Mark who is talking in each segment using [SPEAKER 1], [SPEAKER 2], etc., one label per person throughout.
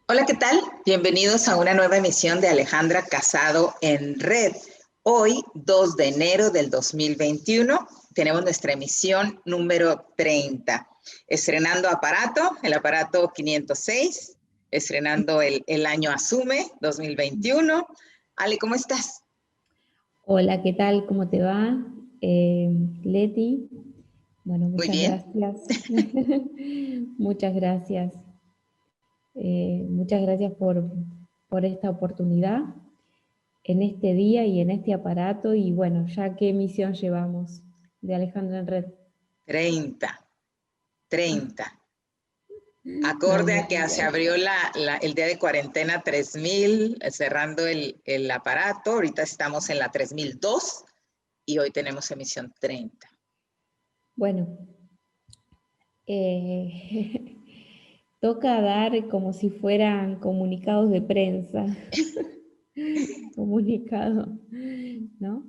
[SPEAKER 1] Hola, ¿qué tal? Bienvenidos a una nueva emisión de Alejandra Casado en Red. Hoy, 2 de enero del 2021, tenemos nuestra emisión número 30. Estrenando aparato, el aparato 506, estrenando el año Asume 2021. Ale, ¿cómo estás?
[SPEAKER 2] Hola, ¿qué tal? ¿Cómo te va? Leti, bueno,
[SPEAKER 1] Muy
[SPEAKER 2] muchas
[SPEAKER 1] bien.
[SPEAKER 2] gracias. Muchas gracias. Muchas gracias por esta oportunidad en este día y en este aparato. Y bueno, ya qué emisión llevamos de Alejandra en Red.
[SPEAKER 1] 30, 30.
[SPEAKER 2] No,
[SPEAKER 1] Acorde
[SPEAKER 2] me
[SPEAKER 1] a que se
[SPEAKER 2] digas.
[SPEAKER 1] abrió el día de cuarentena 3000, cerrando el aparato. Ahorita estamos en la 3002 y hoy tenemos emisión 30.
[SPEAKER 2] Bueno, eh, toca dar como si fueran comunicados de prensa. Comunicado, ¿no?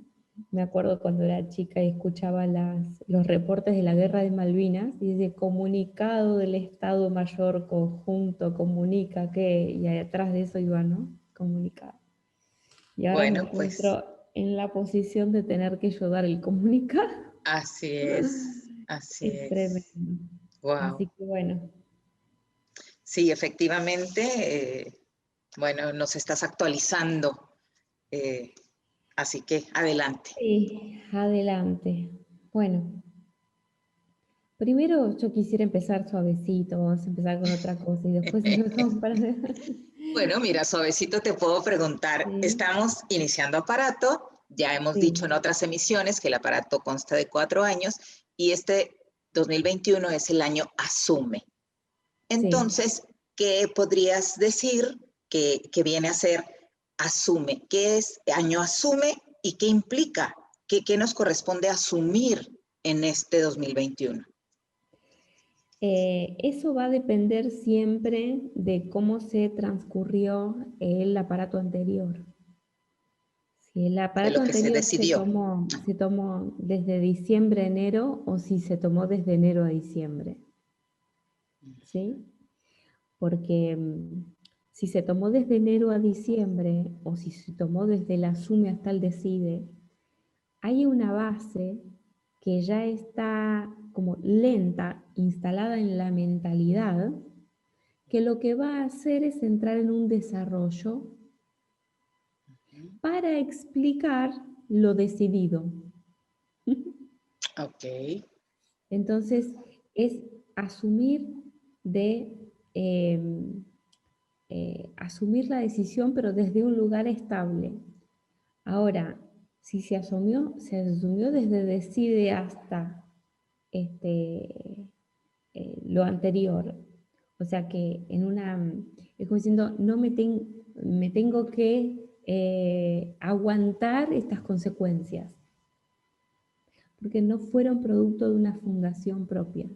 [SPEAKER 2] Me acuerdo cuando era chica y escuchaba los reportes de la Guerra de Malvinas y dice comunicado del Estado Mayor Conjunto comunica que, y atrás de eso iba, ¿no? Comunicado. Y ahora me
[SPEAKER 1] Bueno, pues
[SPEAKER 2] encuentro en la posición de tener que yo dar el comunicado.
[SPEAKER 1] así es, así
[SPEAKER 2] Es
[SPEAKER 1] es.
[SPEAKER 2] tremendo.
[SPEAKER 1] Wow.
[SPEAKER 2] Así que bueno,
[SPEAKER 1] Sí, efectivamente, bueno, nos estás actualizando, eh, así que adelante.
[SPEAKER 2] sí, adelante. Bueno, primero yo quisiera empezar suavecito, vamos a empezar con otra cosa y después si lo dejamos para...
[SPEAKER 1] Bueno, mira, suavecito te puedo preguntar,
[SPEAKER 2] Sí,
[SPEAKER 1] estamos iniciando aparato, ya hemos dicho en
[SPEAKER 2] sí,
[SPEAKER 1] otras emisiones que el aparato consta de 4 años y este 2021 es el año Asume.
[SPEAKER 2] sí.
[SPEAKER 1] Entonces, ¿qué podrías decir que viene a ser Asume? ¿Qué es año Asume y qué implica? ¿Qué nos corresponde asumir en este 2021?
[SPEAKER 2] Eso va a depender siempre de cómo se transcurrió el aparato anterior. Si el
[SPEAKER 1] De
[SPEAKER 2] aparato
[SPEAKER 1] lo que se
[SPEAKER 2] anterior
[SPEAKER 1] decidió.
[SPEAKER 2] se tomó desde diciembre a enero o si se tomó desde enero a diciembre, ¿sí? Porque si se tomó desde enero a diciembre o si se tomó desde el asume hasta el decide, hay una base que ya está como lenta, instalada en la mentalidad, que lo que va a hacer es entrar en un desarrollo para explicar lo decidido.
[SPEAKER 1] Ok.
[SPEAKER 2] Entonces, es asumir de asumir la decisión, pero desde un lugar estable. Ahora, si se asumió desde decide hasta lo anterior. O sea que es como diciendo, no me tengo que aguantar estas consecuencias, porque no fueron producto de una fundación propia.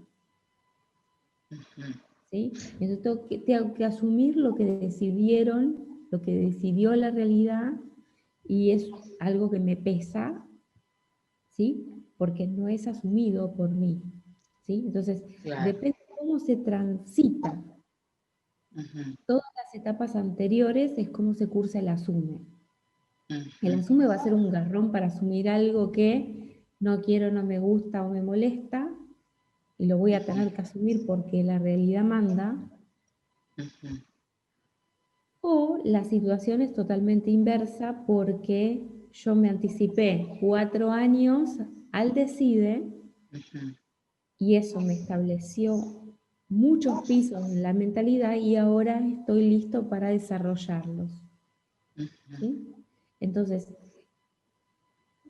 [SPEAKER 1] Uh-huh.
[SPEAKER 2] ¿Sí? Entonces tengo que asumir lo que decidieron, lo que decidió la realidad, y es algo que me pesa, ¿sí? Porque no es asumido por mí, ¿sí? Entonces,
[SPEAKER 1] Claro.
[SPEAKER 2] depende de cómo se transita
[SPEAKER 1] Uh-huh.
[SPEAKER 2] todas las etapas anteriores, es cómo se cursa el asume. El
[SPEAKER 1] Uh-huh.
[SPEAKER 2] asume va a ser un garrón para asumir algo que no quiero, no me gusta o me molesta, y lo voy a tener que asumir porque la realidad manda.
[SPEAKER 1] Uh-huh.
[SPEAKER 2] O la situación es totalmente inversa porque yo me anticipé 4 años al decide
[SPEAKER 1] Uh-huh.
[SPEAKER 2] y eso me estableció muchos pisos en la mentalidad y ahora estoy listo para desarrollarlos.
[SPEAKER 1] Uh-huh.
[SPEAKER 2] ¿Sí? Entonces,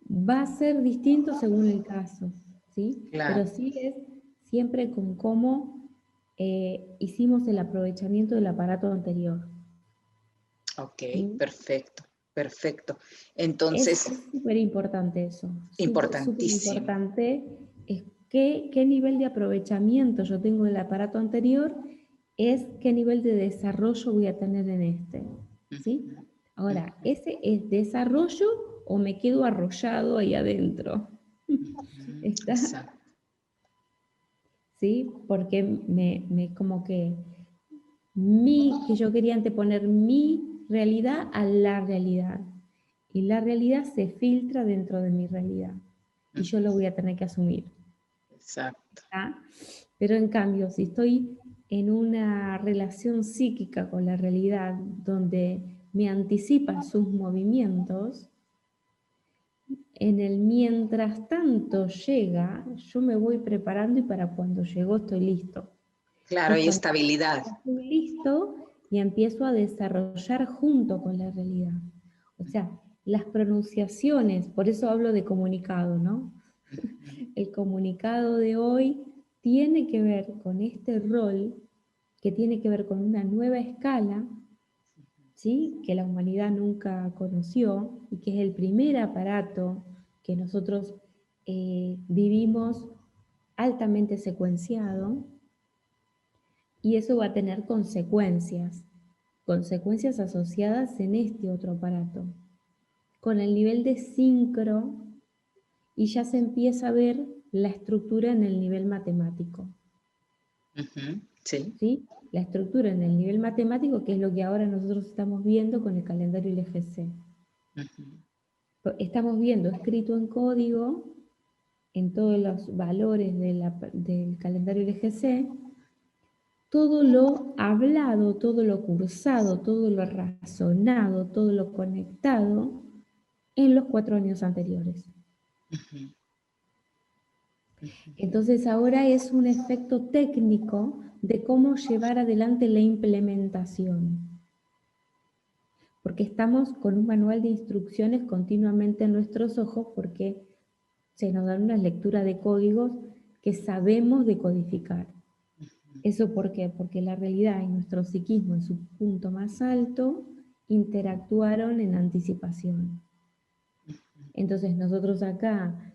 [SPEAKER 2] va a ser distinto según el caso, ¿sí? Pero
[SPEAKER 1] Claro.
[SPEAKER 2] sí es siempre con cómo hicimos el aprovechamiento del aparato anterior.
[SPEAKER 1] Ok,
[SPEAKER 2] ¿Sí?
[SPEAKER 1] perfecto, perfecto. Entonces,
[SPEAKER 2] Es súper importante eso, súper
[SPEAKER 1] importantísimo.
[SPEAKER 2] importante es qué nivel de aprovechamiento yo tengo del aparato anterior, es qué nivel de desarrollo voy a tener en este, ¿sí?
[SPEAKER 1] Uh-huh.
[SPEAKER 2] Ahora,
[SPEAKER 1] Uh-huh.
[SPEAKER 2] ¿ese es desarrollo o me quedo arrollado ahí adentro?
[SPEAKER 1] Uh-huh.
[SPEAKER 2] ¿Está?
[SPEAKER 1] Exacto.
[SPEAKER 2] ¿Sí? Porque como que que yo quería anteponer mi realidad a la realidad. Y la realidad se filtra dentro de mi realidad. Y yo lo voy a tener que asumir.
[SPEAKER 1] Exacto.
[SPEAKER 2] ¿Ah? Pero en cambio, si estoy en una relación psíquica con la realidad donde me anticipa sus movimientos, en el mientras tanto llega, yo me voy preparando y para cuando llegó estoy listo.
[SPEAKER 1] Claro,
[SPEAKER 2] Y
[SPEAKER 1] hay
[SPEAKER 2] cuando
[SPEAKER 1] estabilidad.
[SPEAKER 2] estoy listo y empiezo a desarrollar junto con la realidad. O sea, las pronunciaciones, por eso hablo de comunicado, ¿no? El comunicado de hoy tiene que ver con este rol, que tiene que ver con una nueva escala, ¿sí? Que la humanidad nunca conoció y que es el primer aparato que nosotros vivimos altamente secuenciado, y eso va a tener consecuencias, consecuencias asociadas en este otro aparato, con el nivel de sincro, y ya se empieza a ver la estructura en el nivel matemático.
[SPEAKER 1] Sí.
[SPEAKER 2] ¿Sí? La estructura en el nivel matemático, que es lo que ahora nosotros estamos viendo con el calendario LGC. Estamos viendo escrito en código, en todos los valores del calendario LGC, todo lo hablado, todo lo cursado, todo lo razonado, todo lo conectado en los 4 años anteriores. Entonces ahora es un efecto técnico de cómo llevar adelante la implementación. Porque estamos con un manual de instrucciones continuamente en nuestros ojos porque se nos dan una lectura de códigos que sabemos decodificar. ¿Eso por qué? Porque la realidad y nuestro psiquismo en su punto más alto interactuaron en anticipación. Entonces nosotros acá,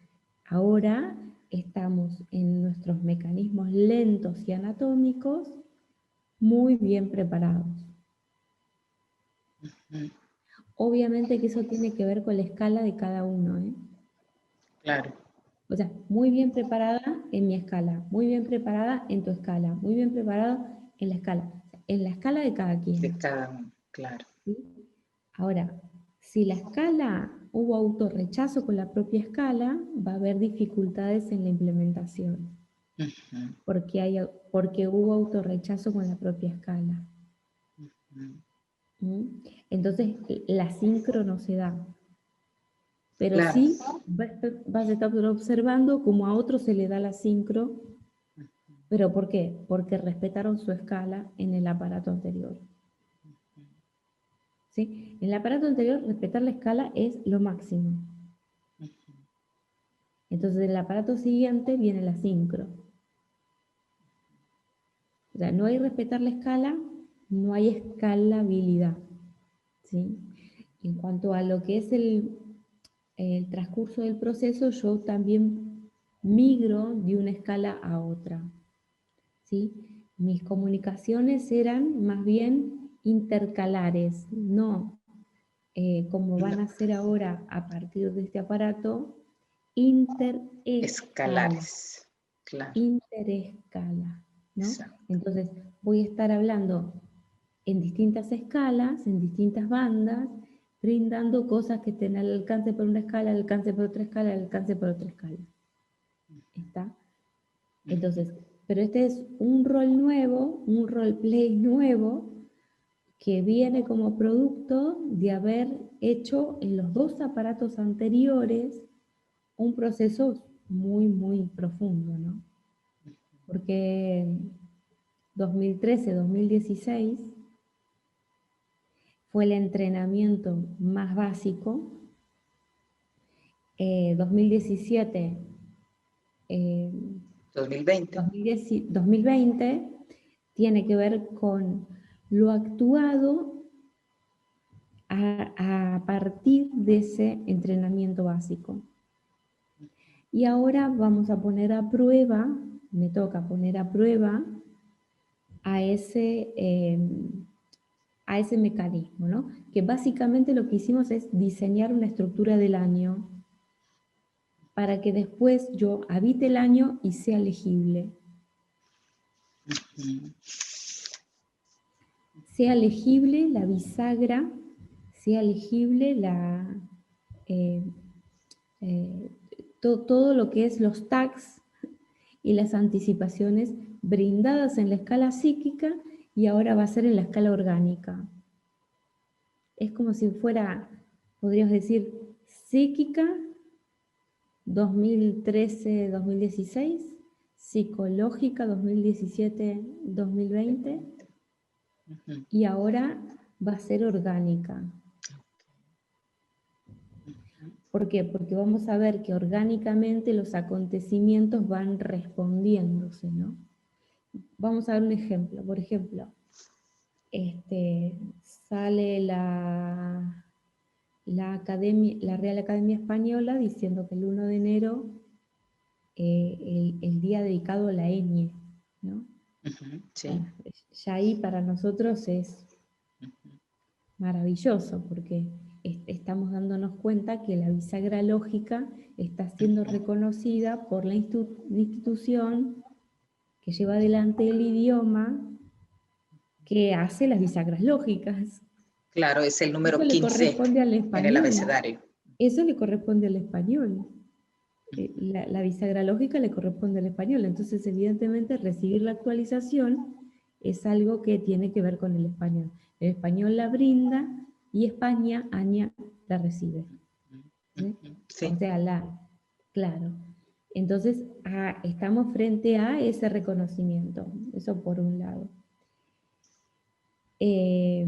[SPEAKER 2] ahora, estamos en nuestros mecanismos lentos y anatómicos muy bien preparados. Obviamente que eso tiene que ver con la escala de cada uno, ¿eh?
[SPEAKER 1] Claro.
[SPEAKER 2] O sea, muy bien preparada en mi escala, muy bien preparada en tu escala, muy bien preparada en la escala de cada
[SPEAKER 1] De
[SPEAKER 2] quien.
[SPEAKER 1] cada uno, claro.
[SPEAKER 2] ¿Sí? Ahora, si la escala hubo autorrechazo con la propia escala, va a haber dificultades en la implementación, porque hubo autorrechazo con la propia escala. ¿Mm? Entonces, la sincro no se da. Pero
[SPEAKER 1] Claro.
[SPEAKER 2] sí vas a estar observando cómo a otro se le da la sincro. ¿Pero por qué? Porque respetaron su escala en el aparato anterior. ¿Sí? En el aparato anterior, respetar la escala es lo máximo. Entonces, en el aparato siguiente viene la sincro. O sea, no hay respetar la escala, no hay escalabilidad. ¿Sí? En cuanto a lo que es el transcurso del proceso, yo también migro de una escala a otra. ¿Sí? Mis comunicaciones eran más bien intercalares, no como van a ser ahora a partir de este aparato, interescala,
[SPEAKER 1] Escalares. Claro.
[SPEAKER 2] interescala, ¿no?
[SPEAKER 1] Exacto.
[SPEAKER 2] Entonces voy a estar hablando en distintas escalas, en distintas bandas, brindando cosas que estén al alcance por una escala, al alcance por otra escala, al alcance por otra escala. ¿Está? Entonces, pero este es un rol nuevo, un roleplay nuevo, que viene como producto de haber hecho en los 2 aparatos anteriores un proceso muy, muy profundo, ¿no? Porque 2013-2016 fue el entrenamiento más básico, 2017,
[SPEAKER 1] 2020.
[SPEAKER 2] 2020 tiene que ver con lo actuado a partir de ese entrenamiento básico. Y ahora vamos a poner a prueba, me toca poner a prueba a ese mecanismo, ¿no? Que básicamente lo que hicimos es diseñar una estructura del año para que después yo habite el año y sea legible. sea legible la bisagra, sea legible eh, todo lo que es los tags y las anticipaciones brindadas en la escala psíquica y ahora va a ser en la escala orgánica. Es como si fuera, podríamos decir, psíquica 2013-2016, psicológica 2017-2020 y ahora va a ser orgánica. ¿Por qué? Porque vamos a ver que orgánicamente los acontecimientos van respondiéndose, ¿no? Vamos a ver un ejemplo. Por ejemplo, sale la Real Academia Española diciendo que el 1 de enero, el día dedicado a la ñ, ¿no?
[SPEAKER 1] Sí.
[SPEAKER 2] Bueno, ya ahí para nosotros es maravilloso, porque estamos dándonos cuenta que la bisagra lógica está siendo reconocida por la institución que lleva adelante el idioma que hace las bisagras lógicas.
[SPEAKER 1] Claro, es el número
[SPEAKER 2] Eso le
[SPEAKER 1] 15
[SPEAKER 2] corresponde al
[SPEAKER 1] en el
[SPEAKER 2] español.
[SPEAKER 1] abecedario.
[SPEAKER 2] Eso le corresponde al español. La bisagra lógica le corresponde al español. Entonces, evidentemente, recibir la actualización es algo que tiene que ver con el español. El español la brinda y España, Aña, la recibe.
[SPEAKER 1] Sí.
[SPEAKER 2] O sea, claro. Entonces, estamos frente a ese reconocimiento. Eso por un lado. Y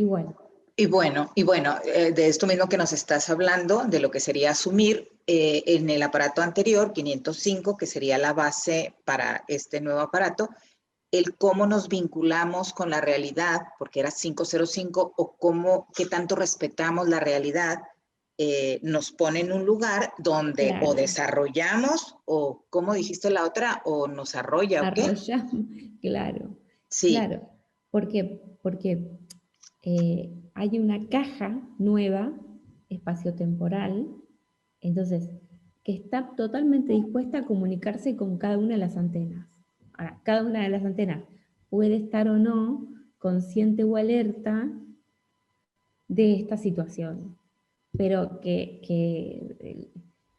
[SPEAKER 2] bueno.
[SPEAKER 1] Y bueno, de esto mismo que nos estás hablando, de lo que sería asumir en el aparato anterior, 505, que sería la base para este nuevo aparato, el cómo nos vinculamos con la realidad, porque era 505, o qué tanto respetamos la realidad, nos pone en un lugar donde
[SPEAKER 2] Claro.
[SPEAKER 1] o desarrollamos, o como dijiste la otra, o nos arrolla, ¿o qué?
[SPEAKER 2] Arrollamos, claro.
[SPEAKER 1] Sí.
[SPEAKER 2] Claro, porque hay una caja nueva, espaciotemporal, entonces, que está totalmente dispuesta a comunicarse con cada una de las antenas. Ahora, cada una de las antenas puede estar o no consciente o alerta de esta situación, pero que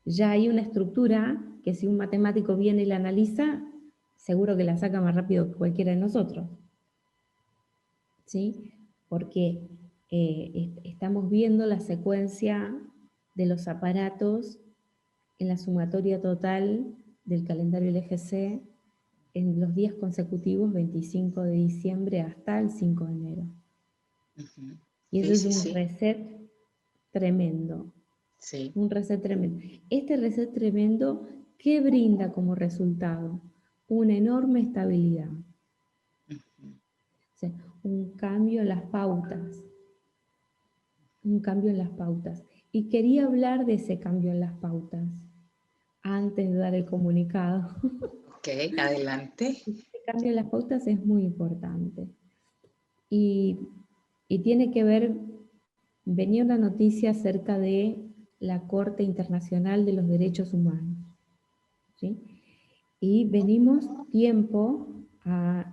[SPEAKER 2] ya hay una estructura que si un matemático viene y la analiza, seguro que la saca más rápido que cualquiera de nosotros. ¿Sí? Porque estamos viendo la secuencia de los aparatos en la sumatoria total del calendario LGC en los días consecutivos 25 de diciembre hasta el 5 de enero. Y eso es un reset tremendo.
[SPEAKER 1] Sí.
[SPEAKER 2] Un reset tremendo. Este reset tremendo, ¿qué brinda como resultado? Una enorme estabilidad. O sea, un cambio en las pautas. Un cambio en las pautas. Y quería hablar de ese cambio en las pautas antes de dar el comunicado.
[SPEAKER 1] Ok, adelante.
[SPEAKER 2] Este cambio en las pautas es muy importante. Y tiene que ver, venía una noticia acerca de la Corte Internacional de los Derechos Humanos. ¿Sí? Y venimos tiempo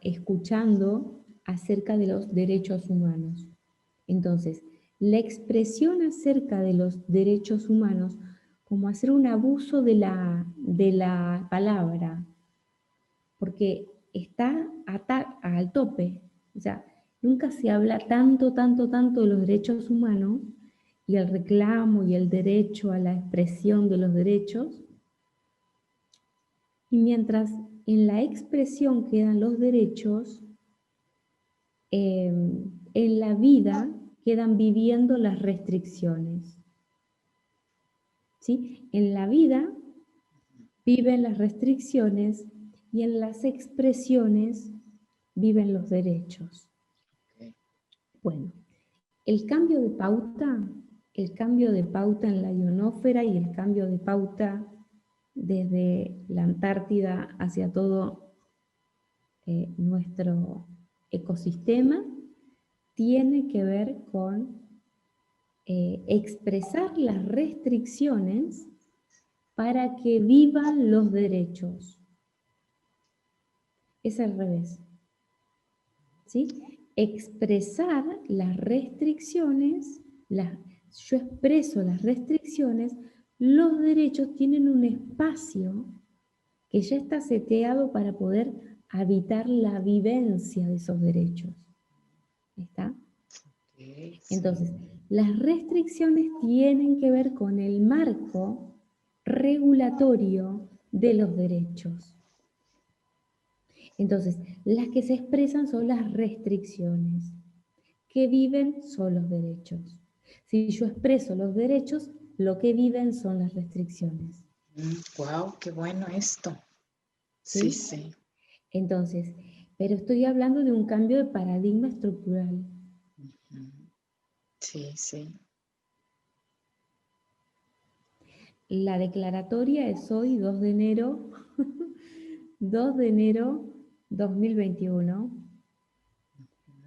[SPEAKER 2] escuchando acerca de los derechos humanos. Entonces, la expresión acerca de los derechos humanos como hacer un abuso de la palabra, porque está al tope. O sea, nunca se habla tanto de los derechos humanos y el reclamo y el derecho a la expresión de los derechos. Y mientras en la expresión quedan los derechos, en la vida quedan viviendo las restricciones. ¿Sí? En la vida viven las restricciones y en las expresiones viven los derechos. Bueno, el cambio de pauta en la ionósfera y el cambio de pauta desde la Antártida hacia todo nuestro ecosistema tiene que ver con expresar las restricciones para que vivan los derechos. Es al revés. ¿sí? Expresar las restricciones, yo expreso las restricciones, los derechos tienen un espacio que ya está seteado para poder habitar la vivencia de esos derechos. ¿Está?
[SPEAKER 1] Ok, sí.
[SPEAKER 2] Entonces, las restricciones tienen que ver con el marco regulatorio de los derechos. Entonces, las que se expresan son las restricciones. Que viven son los derechos. Si yo expreso los derechos, lo que viven son las restricciones.
[SPEAKER 1] Wow, qué bueno esto. Sí,
[SPEAKER 2] ¿Sí?
[SPEAKER 1] sí.
[SPEAKER 2] Entonces, pero estoy hablando de un cambio de paradigma estructural.
[SPEAKER 1] Sí, sí.
[SPEAKER 2] La declaratoria es hoy, 2 de enero, 2 de enero 2021,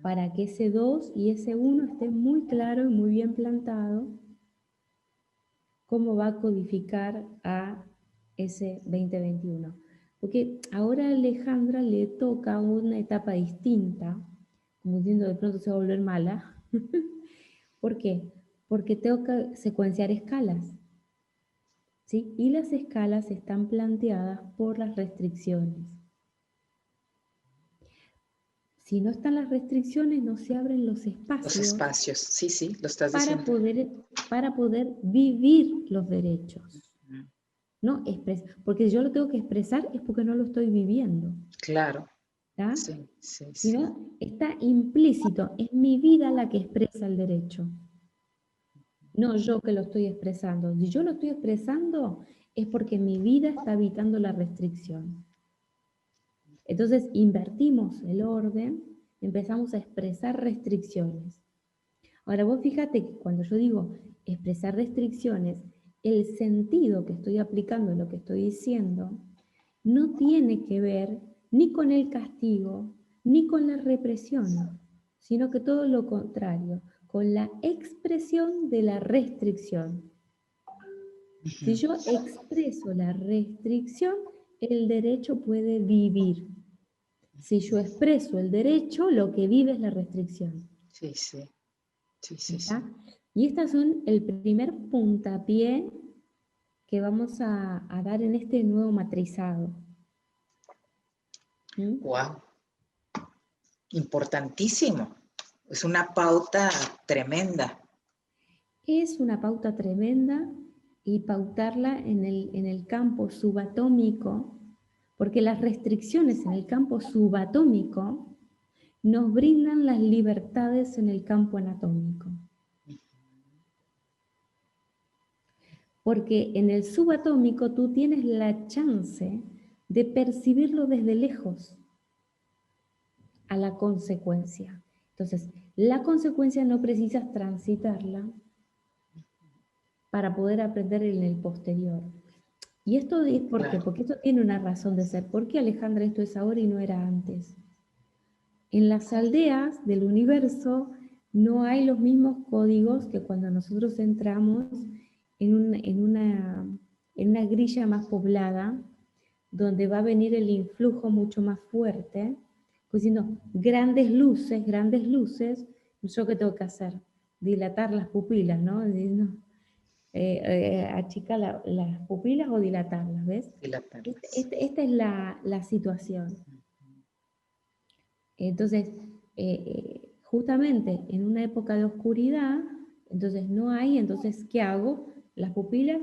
[SPEAKER 2] para que ese 2 y ese 1 esté muy claro y muy bien plantado cómo va a codificar a ese 2021. Porque ahora a Alejandra le toca una etapa distinta, como diciendo de pronto se va a volver mala. ¿Por qué? Porque tengo que secuenciar escalas, ¿sí? Y las escalas están planteadas por las restricciones. Si no están las restricciones, no se abren los
[SPEAKER 1] Los
[SPEAKER 2] espacios
[SPEAKER 1] espacios. Sí, sí, lo estás
[SPEAKER 2] para
[SPEAKER 1] diciendo.
[SPEAKER 2] poder vivir los derechos.
[SPEAKER 1] Ujú.
[SPEAKER 2] ¿No? Porque si yo lo tengo que expresar es porque no lo estoy viviendo.
[SPEAKER 1] Claro.
[SPEAKER 2] ¿Tá?
[SPEAKER 1] Sí, sí,
[SPEAKER 2] Si
[SPEAKER 1] sí.
[SPEAKER 2] no, está implícito, es mi vida la que expresa el derecho, no yo que lo estoy expresando. Si yo lo estoy expresando es porque mi vida está evitando la restricción. Entonces invertimos el orden, empezamos a expresar restricciones. Ahora vos fíjate que cuando yo digo expresar restricciones, el sentido que estoy aplicando en lo que estoy diciendo no tiene que ver ni con el castigo, ni con la represión, sino que todo lo contrario, con la expresión de la restricción. Si yo expreso la restricción, el derecho puede vivir. Si yo expreso el derecho, lo que vive es la restricción.
[SPEAKER 1] Sí, sí. Sí, sí,
[SPEAKER 2] ¿Está?
[SPEAKER 1] sí.
[SPEAKER 2] Y estas son el primer puntapié que vamos a dar en este nuevo matrizado. ¿Mm?
[SPEAKER 1] Wow. Importantísimo. Es una pauta tremenda.
[SPEAKER 2] Es una pauta tremenda y pautarla en el campo subatómico, porque las restricciones en el campo subatómico nos brindan las libertades en el campo anatómico. Porque en el subatómico tú tienes la chance de percibirlo desde lejos a la consecuencia. Entonces, la consecuencia no precisas transitarla para poder aprender en el posterior. ¿Y esto es por qué?
[SPEAKER 1] Claro.
[SPEAKER 2] Porque esto tiene una razón de ser. ¿Por qué, Alejandra, esto es ahora y no era antes? En las aldeas del universo no hay los mismos códigos que cuando nosotros entramos en una grilla más poblada, donde va a venir el influjo mucho más fuerte, pues diciendo grandes luces, ¿yo qué tengo que hacer? Dilatar las pupilas, ¿no? Achicar las pupilas o dilatarlas, ¿ves?
[SPEAKER 1] Dilatarlas.
[SPEAKER 2] Esta es la situación. Entonces, justamente en una época de oscuridad, entonces no hay, entonces, ¿qué hago? Las pupilas,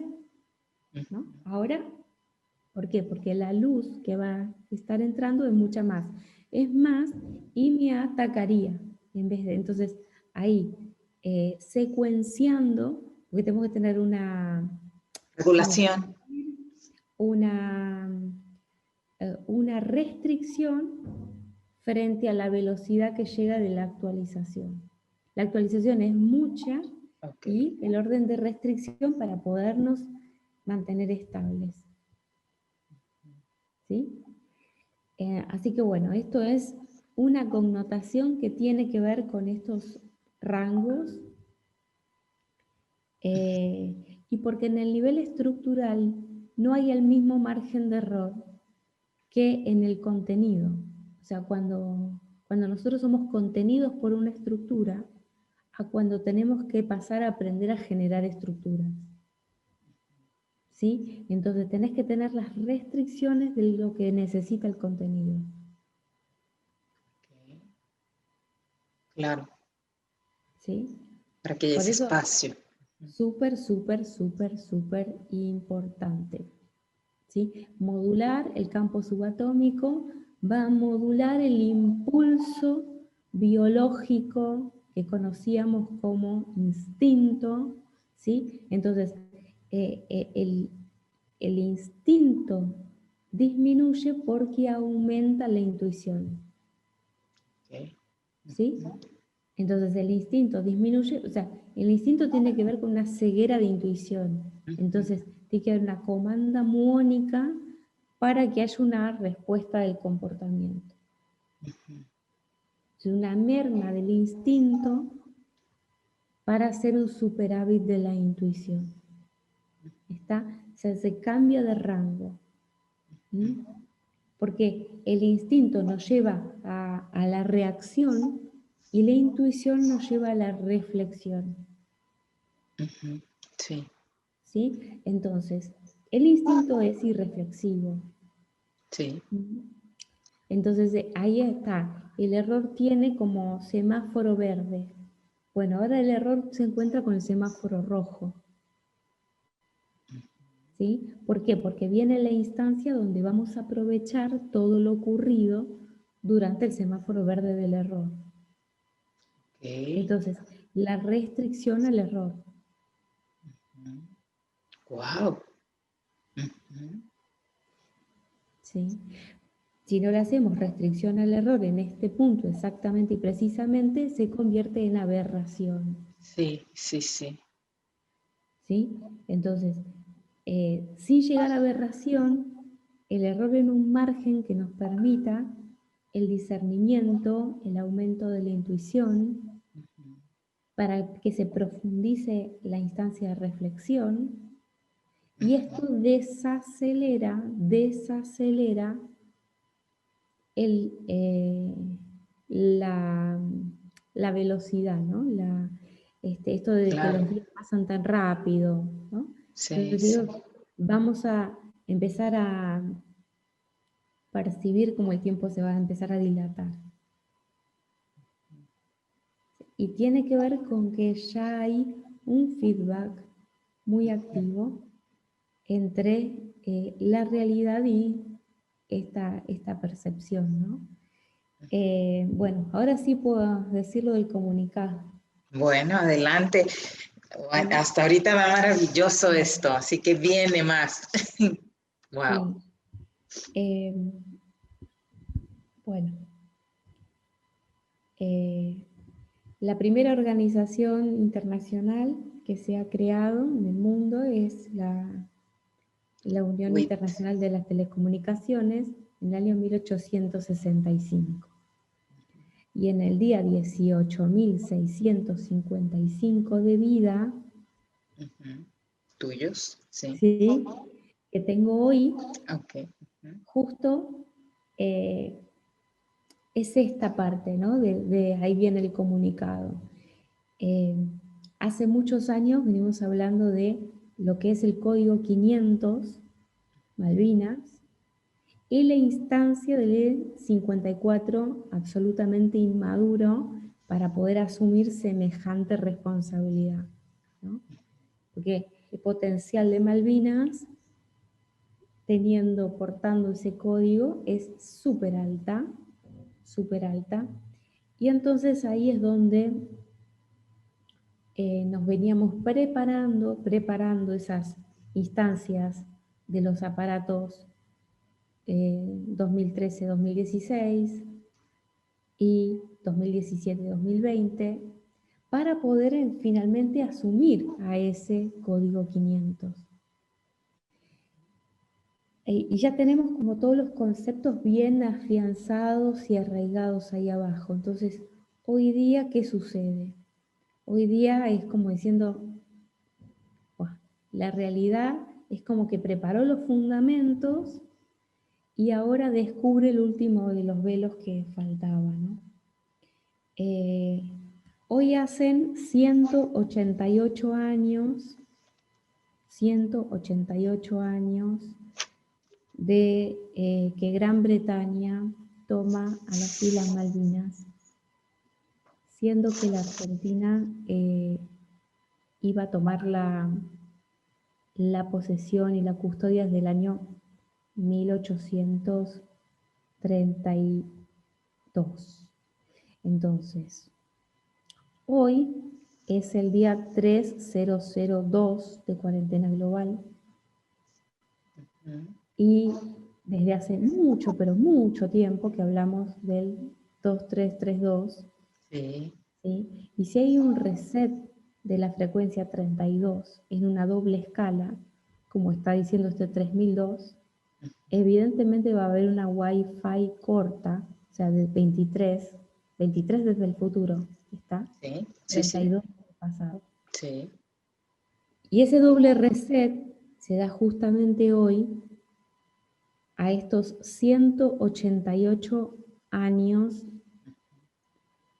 [SPEAKER 2] ¿no? Ahora, ¿por qué? Porque la luz que va a estar entrando es mucha más. Es más, y me atacaría, en vez de, entonces, ahí, secuenciando, porque tenemos que tener ¿cómo se
[SPEAKER 1] Regulación.
[SPEAKER 2] llama? Una, una restricción frente a la velocidad que llega de la actualización. La actualización es mucha
[SPEAKER 1] Ok.
[SPEAKER 2] y el orden de restricción para podernos mantener estables. ¿Sí? Así que bueno, esto es una connotación que tiene que ver con estos rangos y porque en el nivel estructural no hay el mismo margen de error que en el contenido. O sea, cuando cuando nosotros somos contenidos por una estructura, a cuando tenemos que pasar a aprender a generar estructuras. ¿Sí? Entonces tenés que tener las restricciones de lo que necesita el contenido.
[SPEAKER 1] Ok. Claro,
[SPEAKER 2] ¿Sí?
[SPEAKER 1] para que haya
[SPEAKER 2] Por
[SPEAKER 1] ese
[SPEAKER 2] eso,
[SPEAKER 1] espacio.
[SPEAKER 2] súper, súper, súper, súper importante. ¿Sí? Modular el campo subatómico va a modular el impulso biológico que conocíamos como instinto, ¿sí? Entonces, el instinto disminuye porque aumenta la intuición,
[SPEAKER 1] Okay.
[SPEAKER 2] ¿sí? Entonces el instinto disminuye, o sea, el instinto tiene que ver con una ceguera de intuición. Entonces tiene que haber una comanda muónica para que haya una respuesta del comportamiento. Es una merma del instinto para hacer un superávit de la intuición. ¿Está? O sea, se cambia de rango. ¿Mm? Porque el instinto nos lleva a la reacción y la intuición nos lleva a la reflexión.
[SPEAKER 1] Sí.
[SPEAKER 2] ¿Sí? Entonces, el instinto es irreflexivo.
[SPEAKER 1] Sí.
[SPEAKER 2] Entonces, ahí está. El error tiene como semáforo verde. Bueno, ahora el error se encuentra con el semáforo rojo. ¿Sí? ¿Por qué? Porque viene la instancia donde vamos a aprovechar todo lo ocurrido durante el semáforo verde del error.
[SPEAKER 1] Okay.
[SPEAKER 2] Entonces, la restricción al error.
[SPEAKER 1] Wow.
[SPEAKER 2] ¿Sí? Si no le hacemos restricción al error en este punto exactamente y precisamente, se convierte en aberración.
[SPEAKER 1] Sí, sí, sí.
[SPEAKER 2] ¿Sí? Entonces, sin llegar a aberración, el error en un margen que nos permita el discernimiento, el aumento de la intuición, para que se profundice la instancia de reflexión, y esto desacelera la, la velocidad, ¿no? Esto de que
[SPEAKER 1] Claro.
[SPEAKER 2] los días pasan tan rápido, ¿no?
[SPEAKER 1] Sí,
[SPEAKER 2] Entonces
[SPEAKER 1] sí.
[SPEAKER 2] digo, vamos a empezar a percibir cómo el tiempo se va a empezar a dilatar. Y tiene que ver con que ya hay un feedback muy activo entre la realidad y esta percepción, ¿no? Bueno, ahora sí puedo decirlo del comunicado.
[SPEAKER 1] Bueno, adelante. Hasta ahorita va maravilloso esto, así que viene más. Wow.
[SPEAKER 2] Sí. Eh, bueno, la primera organización internacional que se ha creado en el mundo es la Unión
[SPEAKER 1] Wit.
[SPEAKER 2] Internacional de las Telecomunicaciones en el año 1865. Y en el día 18.655 de vida,
[SPEAKER 1] ¿Tuyos? Sí.
[SPEAKER 2] ¿sí?, que tengo hoy,
[SPEAKER 1] Ok.
[SPEAKER 2] justo es esta parte, ¿no? De ahí viene el comunicado. Hace muchos años venimos hablando de lo que es el código 500, Malvinas, y la instancia del 54, absolutamente inmaduro, para poder asumir semejante responsabilidad, ¿no? Porque el potencial de Malvinas, portando ese código, es súper alta, y entonces ahí es donde nos veníamos preparando esas instancias de los aparatos 2013-2016 y 2017-2020 para poder finalmente asumir a ese código 500. Y ya tenemos como todos los conceptos bien afianzados y arraigados ahí abajo. Entonces, hoy día, ¿qué sucede? Hoy día es como diciendo, la realidad es como que preparó los fundamentos y ahora descubre el último de los velos que faltaba, ¿no? Hoy hacen 188 años, 188 años de que Gran Bretaña toma a las Islas Malvinas, siendo que la Argentina iba a tomar la posesión y la custodia desde el año 1832. Entonces, hoy es el día 3002 de cuarentena global y desde hace mucho, pero mucho tiempo que hablamos del 2332.
[SPEAKER 1] Sí.
[SPEAKER 2] ¿Sí? Y si hay un reset de la frecuencia 32 en una doble escala, como está diciendo este 3002, evidentemente va a haber una Wi-Fi corta, o sea, de 23 desde el futuro, ¿está?
[SPEAKER 1] Sí, sí,
[SPEAKER 2] 32 desde el pasado.
[SPEAKER 1] sí.
[SPEAKER 2] Y ese doble reset se da justamente hoy a estos 188 años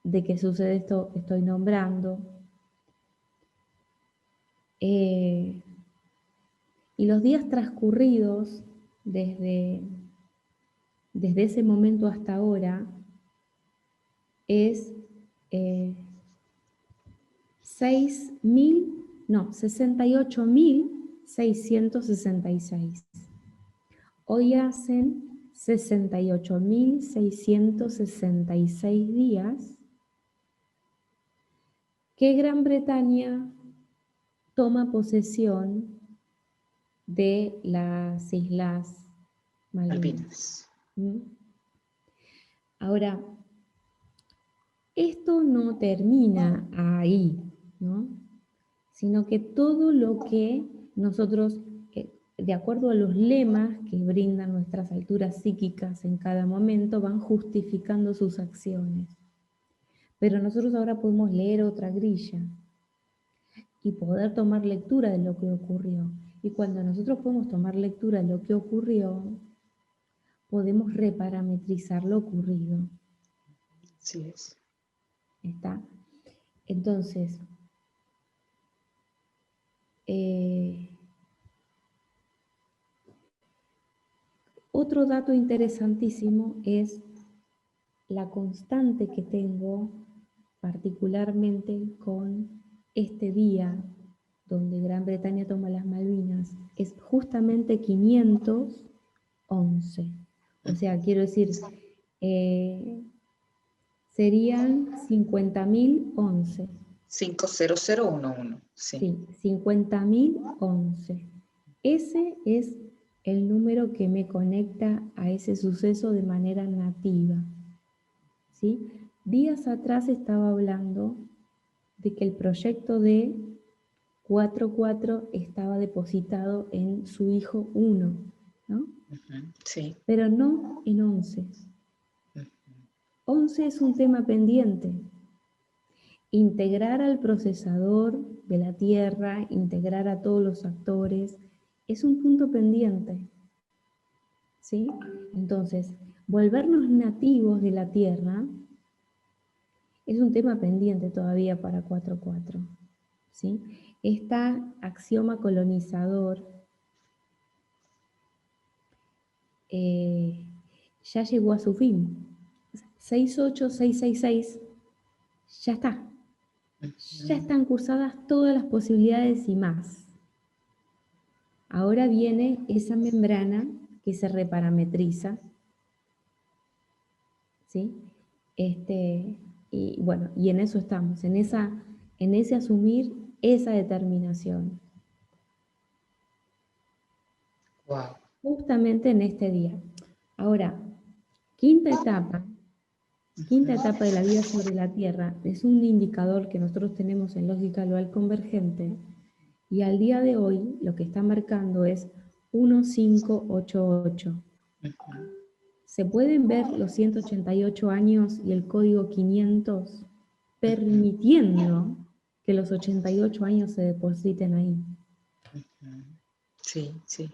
[SPEAKER 2] de que sucede esto que estoy nombrando. Y los días transcurridos desde ese momento hasta ahora es 68.666. Hoy hacen 68.666 días que Gran Bretaña toma posesión de las Islas Malvinas. Ahora, esto no termina ahí, ¿no? Sino que todo lo que nosotros, de acuerdo a los lemas que brindan nuestras alturas psíquicas en cada momento, van justificando sus acciones. Pero nosotros ahora podemos leer otra grilla y poder tomar lectura de lo que ocurrió. Y cuando nosotros podemos tomar lectura de lo que ocurrió, podemos reparametrizar lo ocurrido.
[SPEAKER 1] Así es.
[SPEAKER 2] ¿Está? Entonces, otro dato interesantísimo es la constante que tengo particularmente con este día donde Gran Bretaña toma las Malvinas, es justamente 511. O sea, quiero decir, serían 50.011.
[SPEAKER 1] 50011, sí.
[SPEAKER 2] Sí, 50.011. Ese es el número que me conecta a ese suceso de manera nativa. ¿Sí? Días atrás estaba hablando de que el proyecto de 44 estaba depositado en su hijo 1, ¿no?
[SPEAKER 1] Sí.
[SPEAKER 2] Pero no en 11. 11 es un tema pendiente. Integrar al procesador de la Tierra, integrar a todos los actores, es un punto pendiente. ¿Sí? Entonces, volvernos nativos de la Tierra es un tema pendiente todavía para 4-4. ¿Sí? Este axioma colonizador ya llegó a su fin. 68666 ya está. Ya están cursadas todas las posibilidades y más. Ahora viene esa membrana que se reparametriza, ¿sí? Y bueno, y en eso estamos, en ese asumir esa determinación.
[SPEAKER 1] Wow.
[SPEAKER 2] Justamente en este día. Ahora, quinta etapa de la vida sobre la Tierra es un indicador que nosotros tenemos en lógica global convergente y al día de hoy lo que está marcando es 1588. Se pueden ver los 188 años y el código 500 permitiendo que los 88 años se depositen ahí.
[SPEAKER 1] Sí, sí.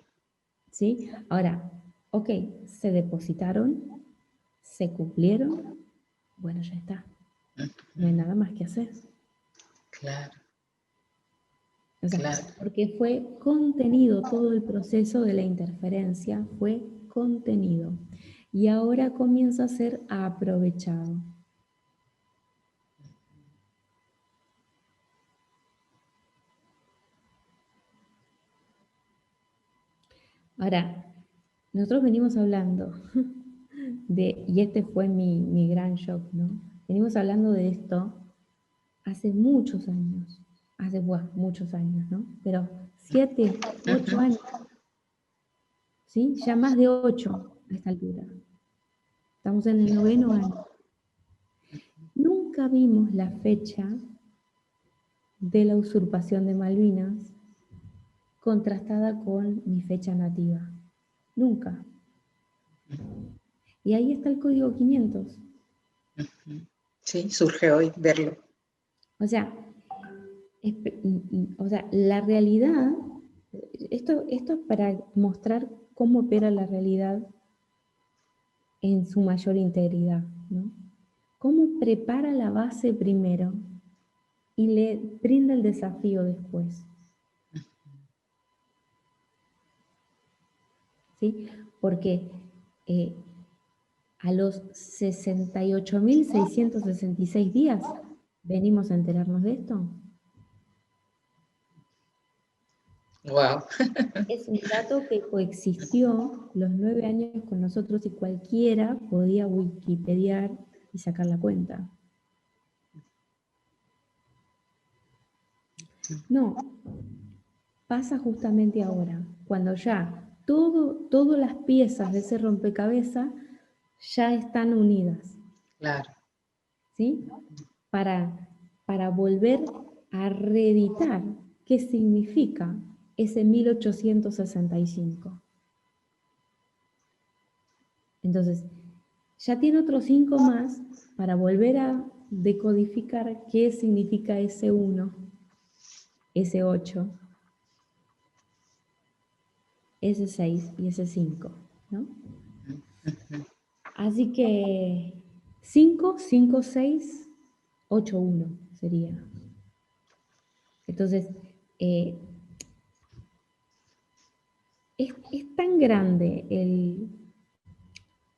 [SPEAKER 2] ¿Sí? Ahora, ok, se depositaron, se cumplieron, bueno, ya está. no hay nada más que hacer.
[SPEAKER 1] Claro,
[SPEAKER 2] O sea,
[SPEAKER 1] claro.
[SPEAKER 2] porque fue contenido todo el proceso de la interferencia, fue contenido. Y ahora comienza a ser aprovechado. Ahora, nosotros venimos hablando y este fue mi gran shock, ¿no? Venimos hablando de esto hace muchos años, muchos años, ¿no? Pero 7, 8 años, ¿sí? Ya más de 8 a esta altura. Estamos en el 9º año. Nunca vimos la fecha de la usurpación de Malvinas contrastada con mi fecha nativa. Nunca. Y ahí está el código 500.
[SPEAKER 1] Sí, surge hoy verlo.
[SPEAKER 2] O sea, la realidad, esto es para mostrar cómo opera la realidad en su mayor integridad, ¿no? Cómo prepara la base primero y le brinda el desafío después. ¿Sí? Porque a los 68.666 días venimos a enterarnos de esto.
[SPEAKER 1] Wow.
[SPEAKER 2] Es un dato que coexistió los 9 años con nosotros y cualquiera podía wikipediar y sacar la cuenta. No, pasa justamente ahora, cuando ya todas las piezas de ese rompecabezas ya están unidas.
[SPEAKER 1] Claro.
[SPEAKER 2] ¿Sí? Para volver a reeditar qué significa ese 1865. Entonces, ya tiene otros 5 más para volver a decodificar qué significa ese 1, ese 8, ese 6 y ese 5, ¿no? Así que 5, 5, 6, 8, 1 sería. Entonces, es tan grande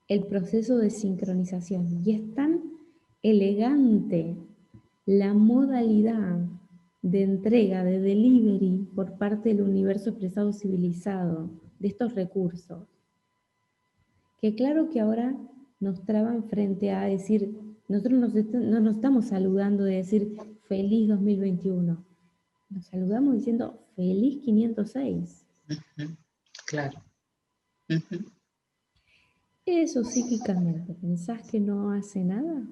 [SPEAKER 2] el proceso de sincronización y es tan elegante la modalidad de entrega, de delivery por parte del universo expresado civilizado de estos recursos, que claro que ahora nos traban frente a decir, nosotros no nos estamos saludando de decir feliz 2021, nos saludamos diciendo feliz 506.
[SPEAKER 1] Claro.
[SPEAKER 2] Eso psíquicamente, ¿pensás que no hace nada?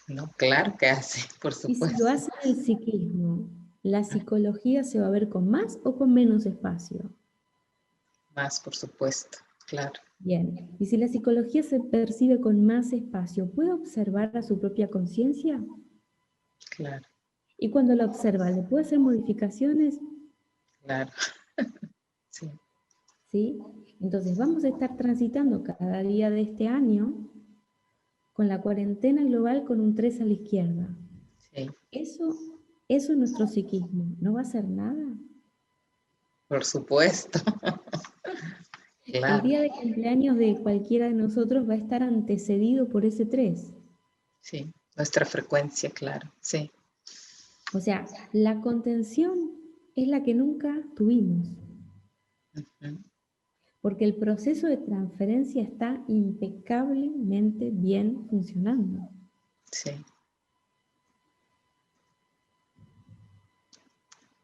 [SPEAKER 1] No, claro que hace, por
[SPEAKER 2] Y si
[SPEAKER 1] supuesto.
[SPEAKER 2] lo hace el psiquismo, ¿la psicología se va a ver con más o con menos espacio?
[SPEAKER 1] Más, por supuesto, claro.
[SPEAKER 2] Bien, y si la psicología se percibe con más espacio, ¿puede observar a su propia conciencia?
[SPEAKER 1] Claro,
[SPEAKER 2] Y cuando la observa, ¿le puede hacer modificaciones?
[SPEAKER 1] claro. Sí.
[SPEAKER 2] ¿Sí? Entonces vamos a estar transitando cada día de este año con la cuarentena global con un 3 a la izquierda.
[SPEAKER 1] Sí,
[SPEAKER 2] Eso es nuestro psiquismo. ¿No va a hacer nada?
[SPEAKER 1] por supuesto.
[SPEAKER 2] El
[SPEAKER 1] Claro.
[SPEAKER 2] día de cumpleaños de cualquiera de nosotros va a estar antecedido por ese 3.
[SPEAKER 1] Sí, nuestra frecuencia, claro. Sí.
[SPEAKER 2] O sea, la contención es la que nunca tuvimos, porque el proceso de transferencia está impecablemente bien funcionando.
[SPEAKER 1] Sí.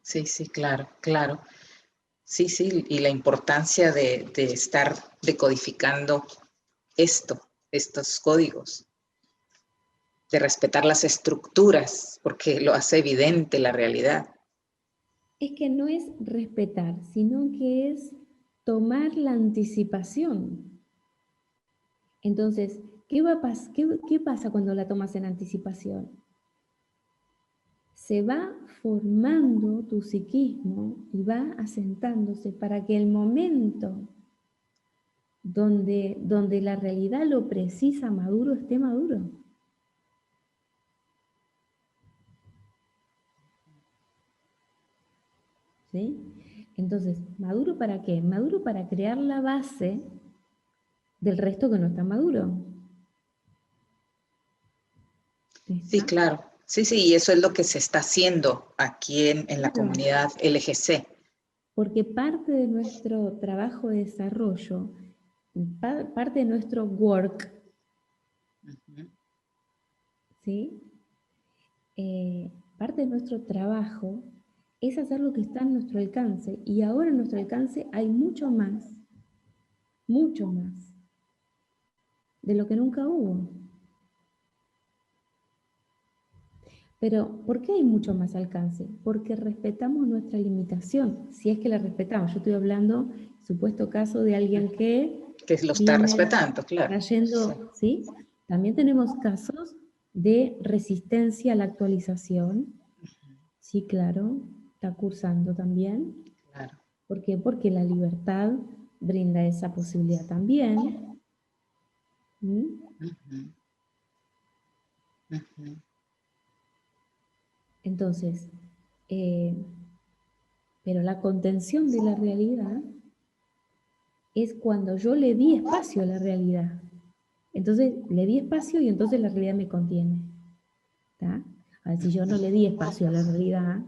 [SPEAKER 1] Sí, sí, claro, claro. Sí, sí, y la importancia de estar decodificando estos códigos, de respetar las estructuras, porque lo hace evidente la realidad.
[SPEAKER 2] Es que no es respetar, sino que es tomar la anticipación. Entonces, ¿qué pasa cuando la tomas en anticipación? Se va formando tu psiquismo y va asentándose para que el momento donde la realidad lo precisa maduro esté maduro. ¿sí? Entonces, ¿maduro para qué? Maduro para crear la base del resto que no está maduro.
[SPEAKER 1] Sí,
[SPEAKER 2] ¿Está?
[SPEAKER 1] claro. Sí, sí, y eso es lo que se está haciendo aquí en la
[SPEAKER 2] Claro,
[SPEAKER 1] comunidad LGC.
[SPEAKER 2] porque parte de nuestro trabajo de desarrollo, parte de nuestro work,
[SPEAKER 1] Ujú.
[SPEAKER 2] ¿sí? Parte de nuestro trabajo es hacer lo que está a nuestro alcance, y ahora en nuestro alcance hay mucho más de lo que nunca hubo. Pero, ¿por qué hay mucho más alcance? Porque respetamos nuestra limitación, si es que la respetamos. Yo estoy hablando, supuesto caso de alguien que
[SPEAKER 1] Que lo está
[SPEAKER 2] viene
[SPEAKER 1] respetando, claro. Sí.
[SPEAKER 2] trayendo, ¿sí? También tenemos casos de resistencia a la actualización, sí, claro, está cursando también.
[SPEAKER 1] Claro.
[SPEAKER 2] ¿Por qué? Porque la libertad brinda esa posibilidad también. ¿Mm?
[SPEAKER 1] Ujú, ujú.
[SPEAKER 2] Entonces, eh, pero la contención de la realidad es cuando yo le di espacio a la realidad. Entonces le di espacio y entonces la realidad me contiene. ¿Tá? A ver, si yo no le di espacio a la realidad,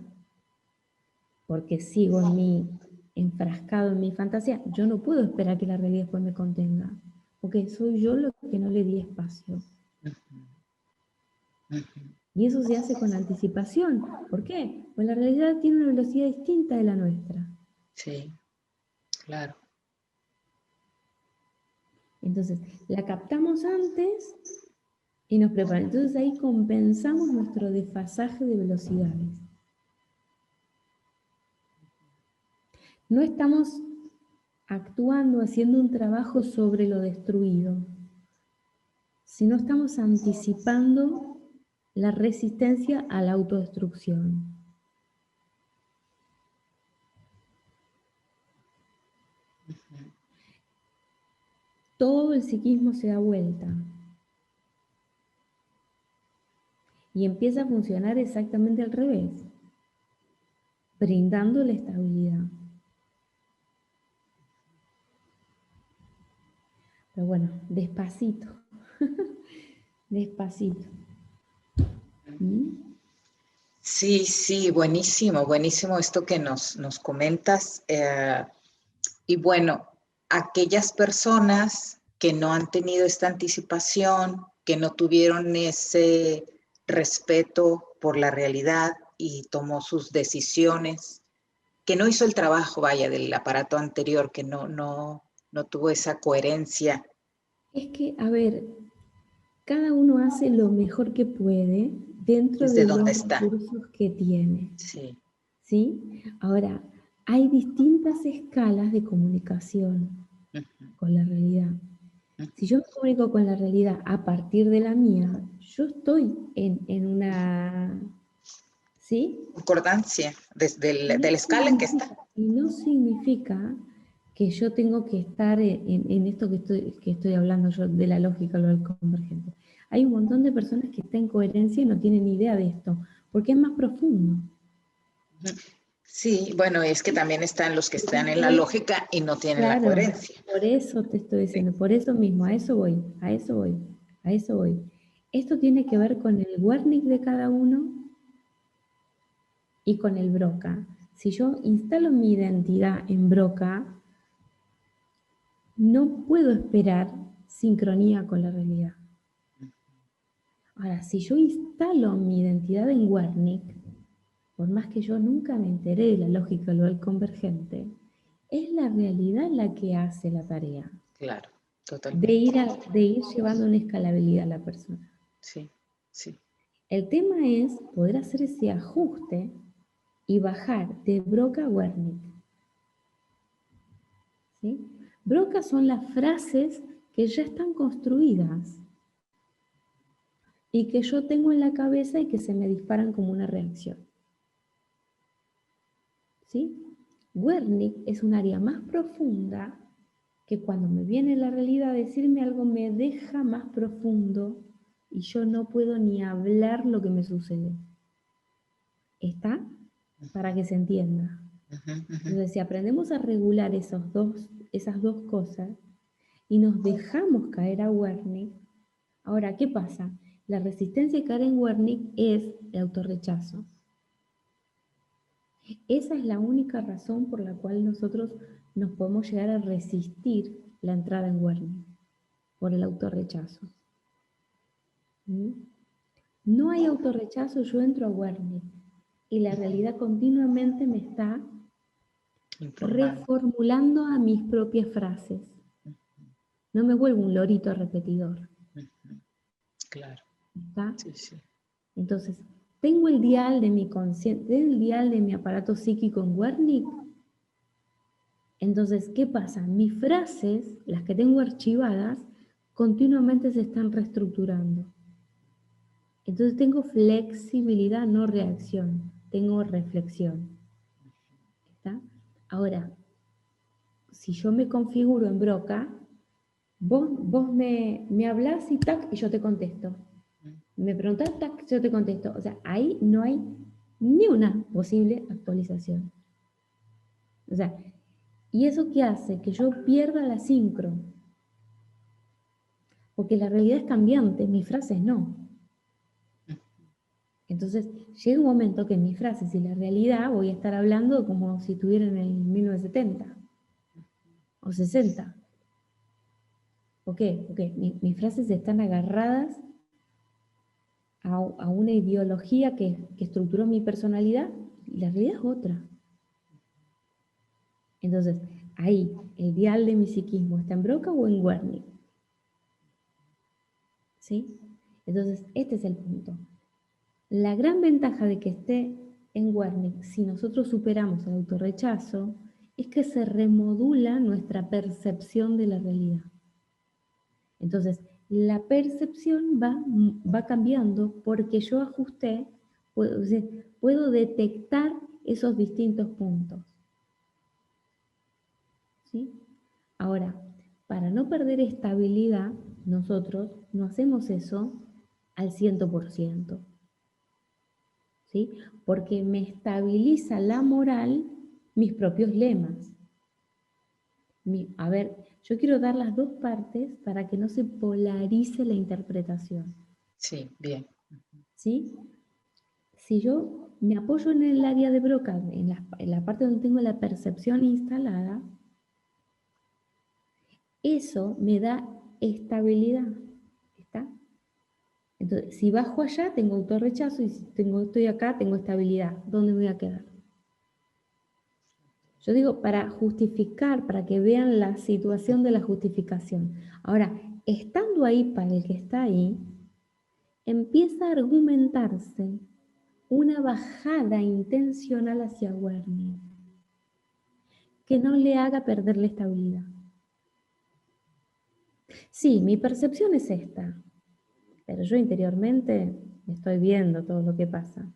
[SPEAKER 2] porque sigo en mí, enfrascado en mi fantasía, yo no puedo esperar que la realidad después me contenga, porque soy yo lo que no le di espacio.
[SPEAKER 1] Ujú, ujú.
[SPEAKER 2] Y eso se hace con anticipación. ¿Por qué? Pues la realidad tiene una velocidad distinta de la nuestra.
[SPEAKER 1] Sí, claro.
[SPEAKER 2] Entonces, la captamos antes y nos preparamos. Entonces ahí compensamos nuestro desfasaje de velocidades. No estamos actuando, haciendo un trabajo sobre lo destruido, sino estamos anticipando la resistencia a la autodestrucción.
[SPEAKER 1] Ujú.
[SPEAKER 2] Todo el psiquismo se da vuelta y empieza a funcionar exactamente al revés, brindando la estabilidad. Pero bueno, despacito, despacito. ¿Mm?
[SPEAKER 1] Sí, sí, buenísimo, buenísimo esto que nos comentas. Y bueno, aquellas personas que no han tenido esta anticipación, que no tuvieron ese respeto por la realidad y tomó sus decisiones, que no hizo el trabajo, vaya, del aparato anterior, que no tuvo esa coherencia
[SPEAKER 2] Es que, a ver, cada uno hace lo mejor que puede dentro
[SPEAKER 1] desde
[SPEAKER 2] de
[SPEAKER 1] donde
[SPEAKER 2] los
[SPEAKER 1] está.
[SPEAKER 2] recursos que tiene,
[SPEAKER 1] Sí.
[SPEAKER 2] ¿sí? Ahora, hay distintas escalas de comunicación
[SPEAKER 1] Ujú,
[SPEAKER 2] con la realidad.
[SPEAKER 1] ujú.
[SPEAKER 2] Si yo me comunico con la realidad a partir de la mía, yo estoy en una, ¿sí?
[SPEAKER 1] Concordancia desde de la escala en que está.
[SPEAKER 2] Y no significa que yo tengo que estar en esto que estoy hablando yo de la lógica global convergente. Hay un montón de personas que están en coherencia y no tienen ni idea de esto, porque es más profundo.
[SPEAKER 1] Sí, bueno, es que también están los que están en la
[SPEAKER 2] Entonces,
[SPEAKER 1] lógica y no tienen la
[SPEAKER 2] claro,
[SPEAKER 1] coherencia.
[SPEAKER 2] por eso te estoy
[SPEAKER 1] Sí.
[SPEAKER 2] diciendo, por eso mismo, a eso voy, a eso voy, a eso voy. Esto tiene que ver con el Wernicke de cada uno y con el Broca. Si yo instalo mi identidad en Broca, no puedo esperar sincronía con la realidad. Ahora, si yo instalo mi identidad en Wernicke, por más que yo nunca me enteré de la lógica global convergente, es la realidad la que hace la tarea
[SPEAKER 1] Claro,
[SPEAKER 2] de
[SPEAKER 1] totalmente.
[SPEAKER 2] de ir llevando una escalabilidad a la persona.
[SPEAKER 1] Sí, sí.
[SPEAKER 2] El tema es poder hacer ese ajuste y bajar de Broca a Wernicke. ¿Sí? Broca son las frases que ya están construidas y que yo tengo en la cabeza y que se me disparan como una reacción. ¿Sí? Wernicke es un área más profunda que cuando me viene la realidad decirme algo me deja más profundo y yo no puedo ni hablar lo que me sucede. ¿Está? Para que se entienda. Entonces, si aprendemos a regular esas dos cosas y nos dejamos caer a Wernicke, ahora, ¿qué pasa? La resistencia a caer en Wernicke es el autorrechazo. Esa es la única razón por la cual nosotros nos podemos llegar a resistir la entrada en Wernicke, por el autorrechazo. ¿Mm? No hay autorrechazo, yo entro a Wernicke y la realidad continuamente me está reformulando a mis propias frases. No me vuelvo un lorito repetidor.
[SPEAKER 1] Claro.
[SPEAKER 2] ¿Está?
[SPEAKER 1] Sí, sí.
[SPEAKER 2] Entonces, tengo el dial de mi consciente, el dial de mi aparato psíquico en Wernicke. Entonces, ¿qué pasa? Mis frases, las que tengo archivadas, continuamente se están reestructurando. Entonces tengo flexibilidad, no reacción. Tengo reflexión. ¿Está? Ahora, si yo me configuro en Broca, vos me hablás y tac, y yo te contesto. Me preguntás, tac, yo te contesto. O sea, ahí no hay ni una posible actualización. O sea, ¿y eso qué hace? Que yo pierda la sincro. Porque la realidad es cambiante, mis frases no. Entonces, llega un momento que en mis frases y la realidad voy a estar hablando como si estuviera en el 1970 o 60. ¿Por qué? Porque mis frases están agarradas a una ideología que estructuró mi personalidad y la realidad es otra. Entonces, ahí, el dial de mi psiquismo, ¿está en Broca o en Wernicke? ¿Sí? Entonces, este es el punto. La gran ventaja de que esté en Wernicke, si nosotros superamos el autorrechazo, es que se remodula nuestra percepción de la realidad. Entonces, la percepción va cambiando porque yo ajusté, puedo detectar esos distintos puntos. ¿Sí? Ahora, para no perder estabilidad, nosotros no hacemos eso al 100%. ¿Sí? Porque me estabiliza la moral mis propios lemas. A ver, yo quiero dar las dos partes para que no se polarice la interpretación.
[SPEAKER 1] Sí, bien.
[SPEAKER 2] ¿Sí? Si yo me apoyo en el área de Broca, en la parte donde tengo la percepción instalada, eso me da estabilidad. ¿Está? Entonces, si bajo allá, tengo autorrechazo, y si estoy acá, tengo estabilidad. ¿Dónde me voy a quedar? Yo digo para justificar, para que vean la situación de la justificación. Ahora, estando ahí para el que está ahí, empieza a argumentarse una bajada intencional hacia Wernicke que no le haga perder la estabilidad. Sí, mi percepción es esta, pero yo interiormente estoy viendo todo lo que pasa.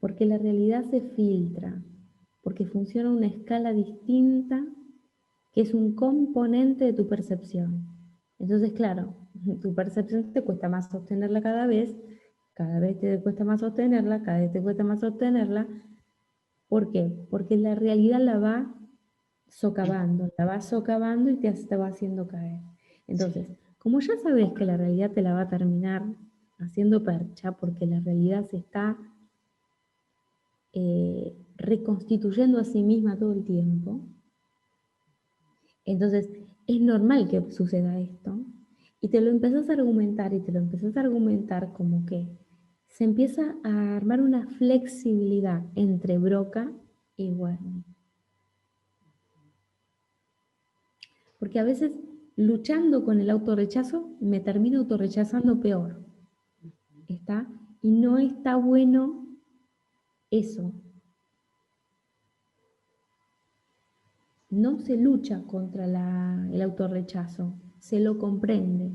[SPEAKER 2] Porque la realidad se filtra, porque funciona una escala distinta que es un componente de tu percepción. Entonces, claro, tu percepción te cuesta más sostenerla cada vez te cuesta más sostenerla, cada vez te cuesta más sostenerla. ¿Por qué? Porque la realidad la va socavando y te va haciendo caer. Entonces, como ya sabes que la realidad te la va a terminar haciendo percha, porque la realidad se está reconstituyendo a sí misma todo el tiempo, entonces es normal que suceda esto, y te lo empezás a argumentar y te lo empezás a argumentar como que se empieza a armar una flexibilidad entre Broca y Wernicke. Porque a veces luchando con el autorrechazo me termino autorrechazando peor. ¿Está? Y no está bueno eso. No se lucha contra el autorrechazo, se lo comprende.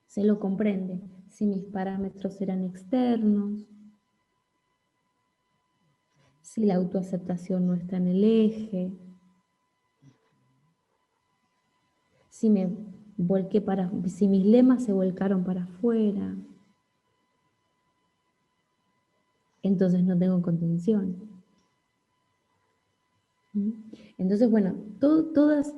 [SPEAKER 2] Se lo comprende. Si mis parámetros eran externos, si la autoaceptación no está en el eje, si si mis lemas se volcaron para afuera. entonces no tengo contención. ¿Mm? Entonces, bueno, todas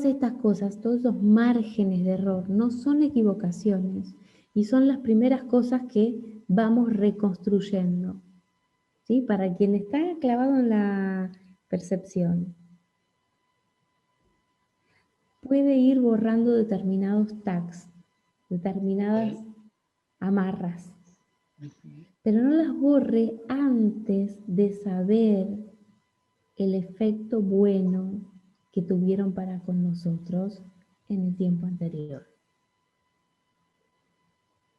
[SPEAKER 2] estas cosas, todos esos márgenes de error, no son equivocaciones y son las primeras cosas que vamos reconstruyendo. ¿Sí? Para quien está clavado en la percepción, puede ir borrando determinados tags, determinadas amarras, pero no las borre antes de saber el efecto bueno que tuvieron para con nosotros en el tiempo anterior.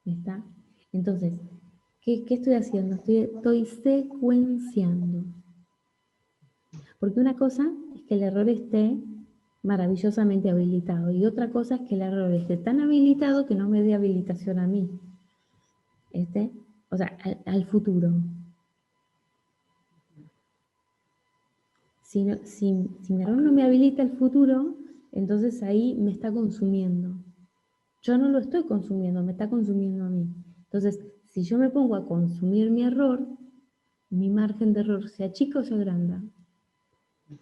[SPEAKER 2] ¿Está? Entonces, ¿qué estoy haciendo? Estoy secuenciando. Porque una cosa es que el error esté maravillosamente habilitado y otra cosa es que el error esté tan habilitado que no me dé habilitación a mí. O sea, al futuro. Si mi error no me habilita el futuro, entonces ahí me está consumiendo. Yo no lo estoy consumiendo, me está consumiendo a mí. Entonces, si yo me pongo a consumir mi error, mi margen de error se achica o se agranda.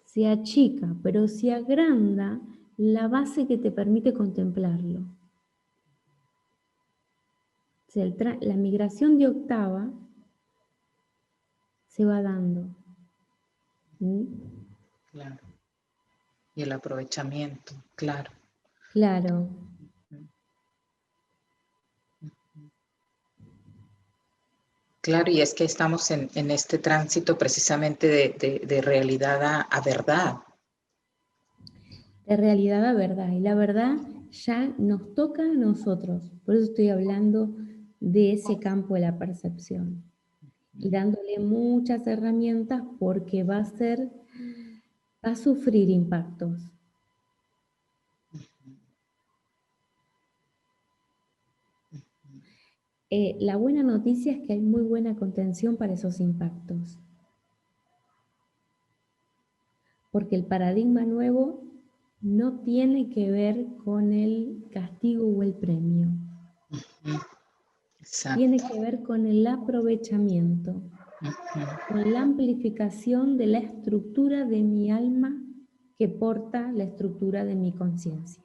[SPEAKER 2] Se achica, pero se agranda la base que te permite contemplarlo. O sea, la migración de octava se va dando. ¿Mm?
[SPEAKER 1] Claro. Y el aprovechamiento, claro.
[SPEAKER 2] Claro.
[SPEAKER 1] Claro, y es que estamos en este tránsito precisamente de realidad a verdad.
[SPEAKER 2] De realidad a verdad. Y la verdad ya nos toca a nosotros. Por eso estoy hablando de ese campo de la percepción. Y dándole muchas herramientas porque va a sufrir impactos. La buena noticia es que hay muy buena contención para esos impactos. Porque el paradigma nuevo no tiene que ver con el castigo o el premio.
[SPEAKER 1] Exacto.
[SPEAKER 2] Tiene que ver con el aprovechamiento, con la amplificación de la estructura de mi alma que porta la estructura de mi conciencia.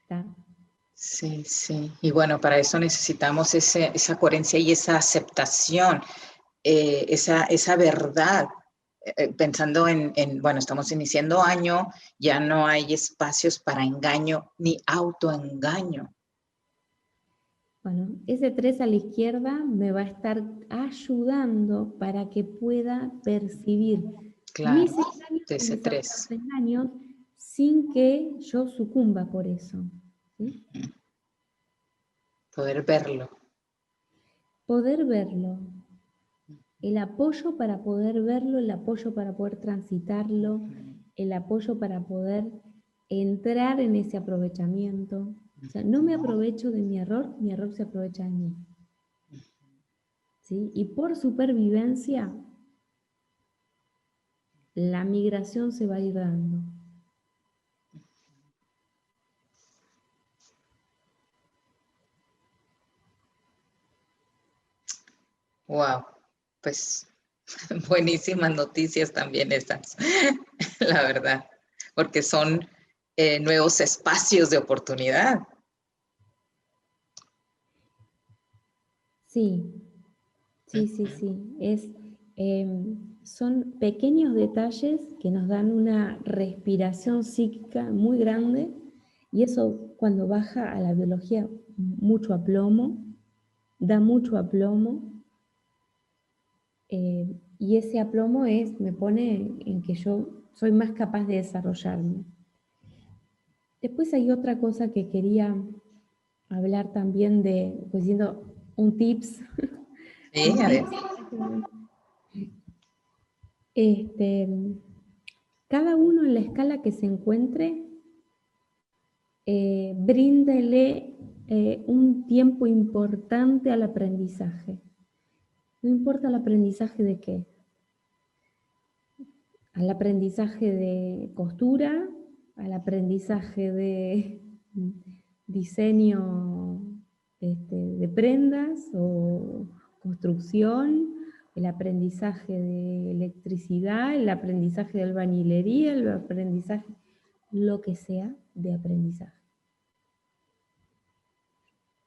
[SPEAKER 2] ¿Está?
[SPEAKER 1] Sí, sí. Y bueno, para eso necesitamos esa coherencia y esa aceptación, esa verdad. Pensando bueno, estamos iniciando año, ya no hay espacios para engaño ni autoengaño.
[SPEAKER 2] Bueno, ese 3 a la izquierda me va a estar ayudando para que pueda percibir
[SPEAKER 1] Claro,
[SPEAKER 2] mis engaños
[SPEAKER 1] de
[SPEAKER 2] y
[SPEAKER 1] ese
[SPEAKER 2] mis
[SPEAKER 1] 3.
[SPEAKER 2] autoengaños sin que yo sucumba por eso. ¿Sí?
[SPEAKER 1] Poder verlo.
[SPEAKER 2] Poder verlo. El apoyo para poder verlo, el apoyo para poder transitarlo, el apoyo para poder entrar en ese aprovechamiento. O sea, no me aprovecho de mi error se aprovecha de mí. ¿Sí? Y por supervivencia, la migración se va a ir dando.
[SPEAKER 1] Wow, pues buenísimas noticias también estas, la verdad, porque son nuevos espacios de oportunidad.
[SPEAKER 2] Sí, sí. Son pequeños detalles que nos dan una respiración psíquica muy grande y eso cuando baja a la biología mucho aplomo, da mucho aplomo y ese aplomo me pone en que yo soy más capaz de desarrollarme. Después hay otra cosa que quería hablar también pues diciendo un tips.
[SPEAKER 1] Sí,
[SPEAKER 2] Un
[SPEAKER 1] a ver.
[SPEAKER 2] tips. Cada uno en la escala que se encuentre, bríndele un tiempo importante al aprendizaje. No importa el aprendizaje de qué. Al aprendizaje de costura, al aprendizaje de diseño de prendas o construcción, el aprendizaje de electricidad, el aprendizaje de albañilería, el aprendizaje, lo que sea de aprendizaje.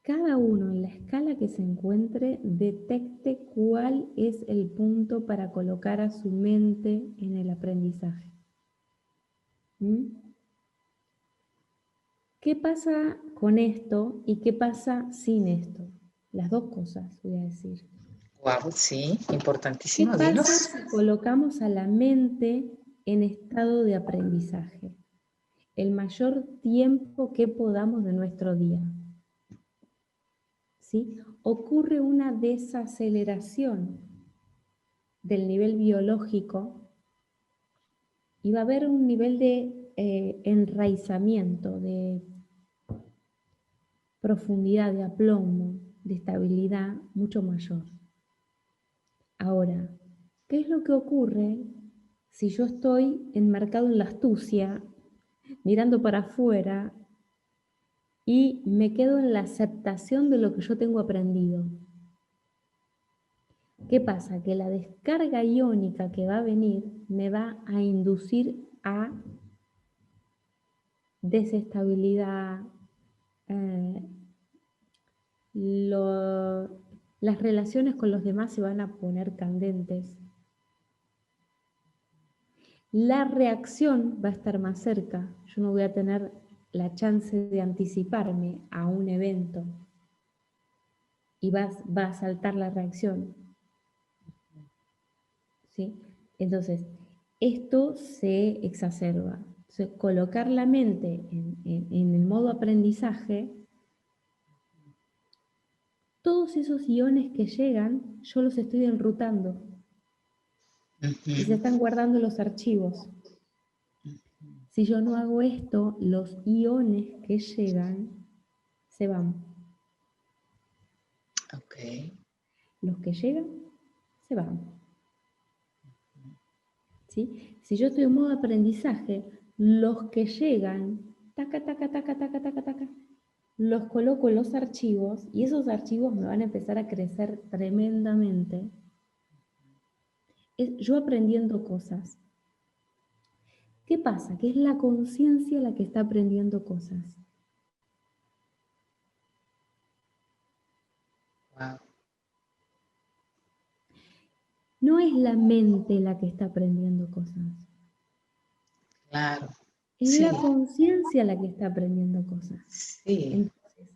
[SPEAKER 2] Cada uno en la escala que se encuentre detecte cuál es el punto para colocar a su mente en el aprendizaje. ¿Mm? ¿Qué pasa con esto y qué pasa sin esto? Las dos cosas, voy a decir.
[SPEAKER 1] Wow, sí,
[SPEAKER 2] ¿Qué
[SPEAKER 1] importantísimo,
[SPEAKER 2] pasa
[SPEAKER 1] dinos.
[SPEAKER 2] si colocamos a la mente en estado de aprendizaje? El mayor tiempo que podamos de nuestro día. ¿Sí? Ocurre una desaceleración del nivel biológico y va a haber un nivel de enraizamiento, de profundidad, de aplomo, de estabilidad mucho mayor. Ahora, ¿qué es lo que ocurre si yo estoy enmarcado en la astucia, mirando para afuera y me quedo en la aceptación de lo que yo tengo aprendido? ¿Qué pasa? Que la descarga iónica que va a venir me va a inducir a desestabilidad, las relaciones con los demás se van a poner candentes. La reacción va a estar más cerca. Yo no voy a tener la chance de anticiparme a un evento y va a saltar la reacción. ¿Sí? Entonces, esto se exacerba. Entonces, colocar la mente en el modo aprendizaje, todos esos iones que llegan, yo los estoy enrutando y se están guardando los archivos. Si yo no hago esto, los iones que llegan se van.
[SPEAKER 1] Ok.
[SPEAKER 2] Los que llegan se van. ¿Sí? Si yo estoy en modo aprendizaje, los que llegan, taca, taca, taca, taca, taca, taca, los coloco en los archivos y esos archivos me van a empezar a crecer tremendamente. Es yo aprendiendo cosas. ¿Qué pasa? Que es la conciencia la que está aprendiendo cosas.
[SPEAKER 1] Wow.
[SPEAKER 2] No es la mente la que está aprendiendo cosas.
[SPEAKER 1] Claro.
[SPEAKER 2] Es
[SPEAKER 1] Sí.
[SPEAKER 2] la conciencia la que está aprendiendo cosas.
[SPEAKER 1] Sí.
[SPEAKER 2] Entonces,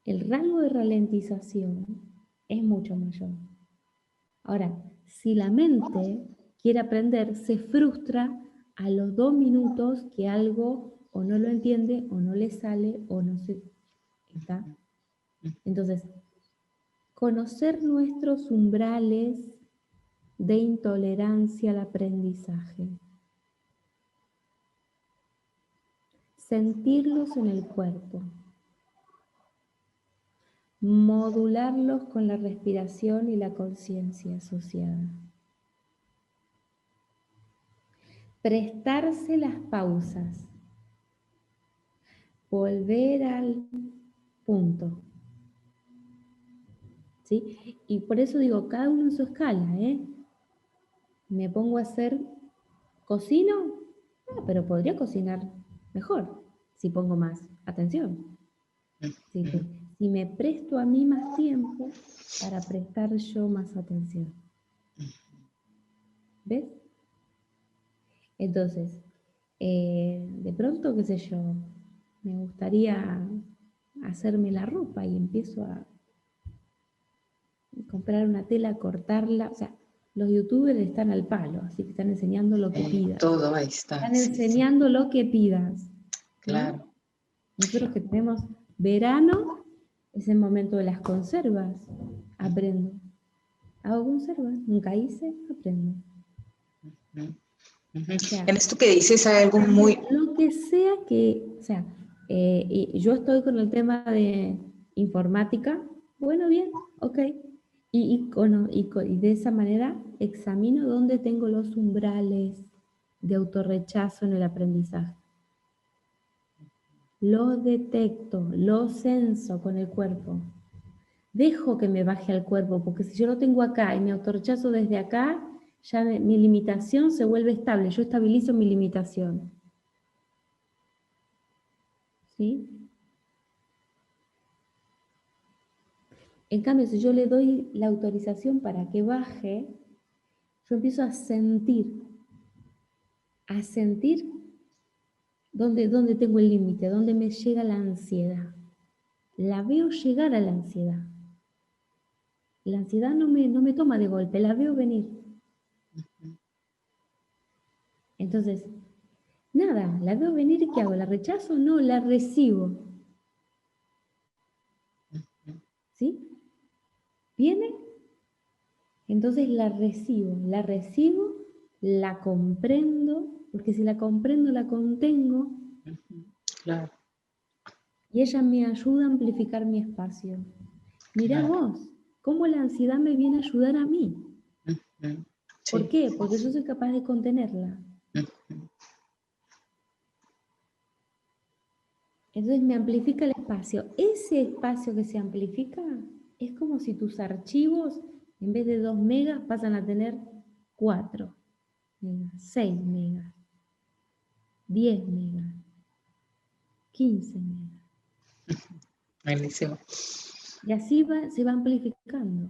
[SPEAKER 2] el rango de ralentización es mucho mayor. Ahora, si la mente quiere aprender, se frustra a los 2 minutos que algo o no lo entiende, o no le sale, o no se... ¿Está? Entonces, conocer nuestros umbrales de intolerancia al aprendizaje. Sentirlos en el cuerpo. Modularlos con la respiración y la conciencia asociada. Prestarse las pausas. Volver al punto. ¿Sí? Y por eso digo, cada uno en su escala, ¿eh? Me pongo a hacer, cocino, pero podría cocinar mejor si pongo más atención. Si me presto a mí más tiempo para prestar yo más atención. ¿Ves? Entonces, de pronto, qué sé yo, me gustaría hacerme la ropa y empiezo a comprar una tela, cortarla. O sea, los youtubers están al palo, así que están enseñando lo que pidas.
[SPEAKER 1] Todo ahí está.
[SPEAKER 2] Están enseñando lo que pidas.
[SPEAKER 1] Claro.
[SPEAKER 2] ¿No? Nosotros que tenemos verano, es el momento de las conservas. Aprendo. Hago conservas, nunca hice, aprendo. O sea,
[SPEAKER 1] En esto que dices hay algo muy...
[SPEAKER 2] lo que sea que, o sea, y yo estoy con el tema de informática, bueno, bien, ok. Y de esa manera examino dónde tengo los umbrales de autorrechazo en el aprendizaje. Lo detecto, lo censo con el cuerpo. dejo que me baje al cuerpo, porque si yo lo tengo acá y me autorrechazo desde acá, ya mi limitación se vuelve estable, yo estabilizo mi limitación. ¿Sí? En cambio, si yo le doy la autorización para que baje, yo empiezo a sentir dónde tengo el límite, dónde me llega la ansiedad. La veo llegar a la ansiedad. La ansiedad no me toma de golpe, la veo venir. Entonces, nada, la veo venir y ¿qué hago? ¿La rechazo? No, la recibo. ¿Sí? ¿Viene? Entonces la recibo, la comprendo, porque si la comprendo, la contengo,
[SPEAKER 1] Claro,
[SPEAKER 2] y ella me ayuda a amplificar mi espacio. Mirá
[SPEAKER 1] claro.
[SPEAKER 2] vos, cómo la ansiedad me viene a ayudar a mí.
[SPEAKER 1] Ujú.
[SPEAKER 2] ¿Por
[SPEAKER 1] Sí.
[SPEAKER 2] qué? Porque yo soy capaz de contenerla.
[SPEAKER 1] Ujú.
[SPEAKER 2] Entonces me amplifica el espacio. Ese espacio que se amplifica es como si tus archivos, en vez de 2 megas, pasan a tener 4 megas, 6 megas, 10 megas, 15 megas.
[SPEAKER 1] Buenísimo.
[SPEAKER 2] Y así se va amplificando.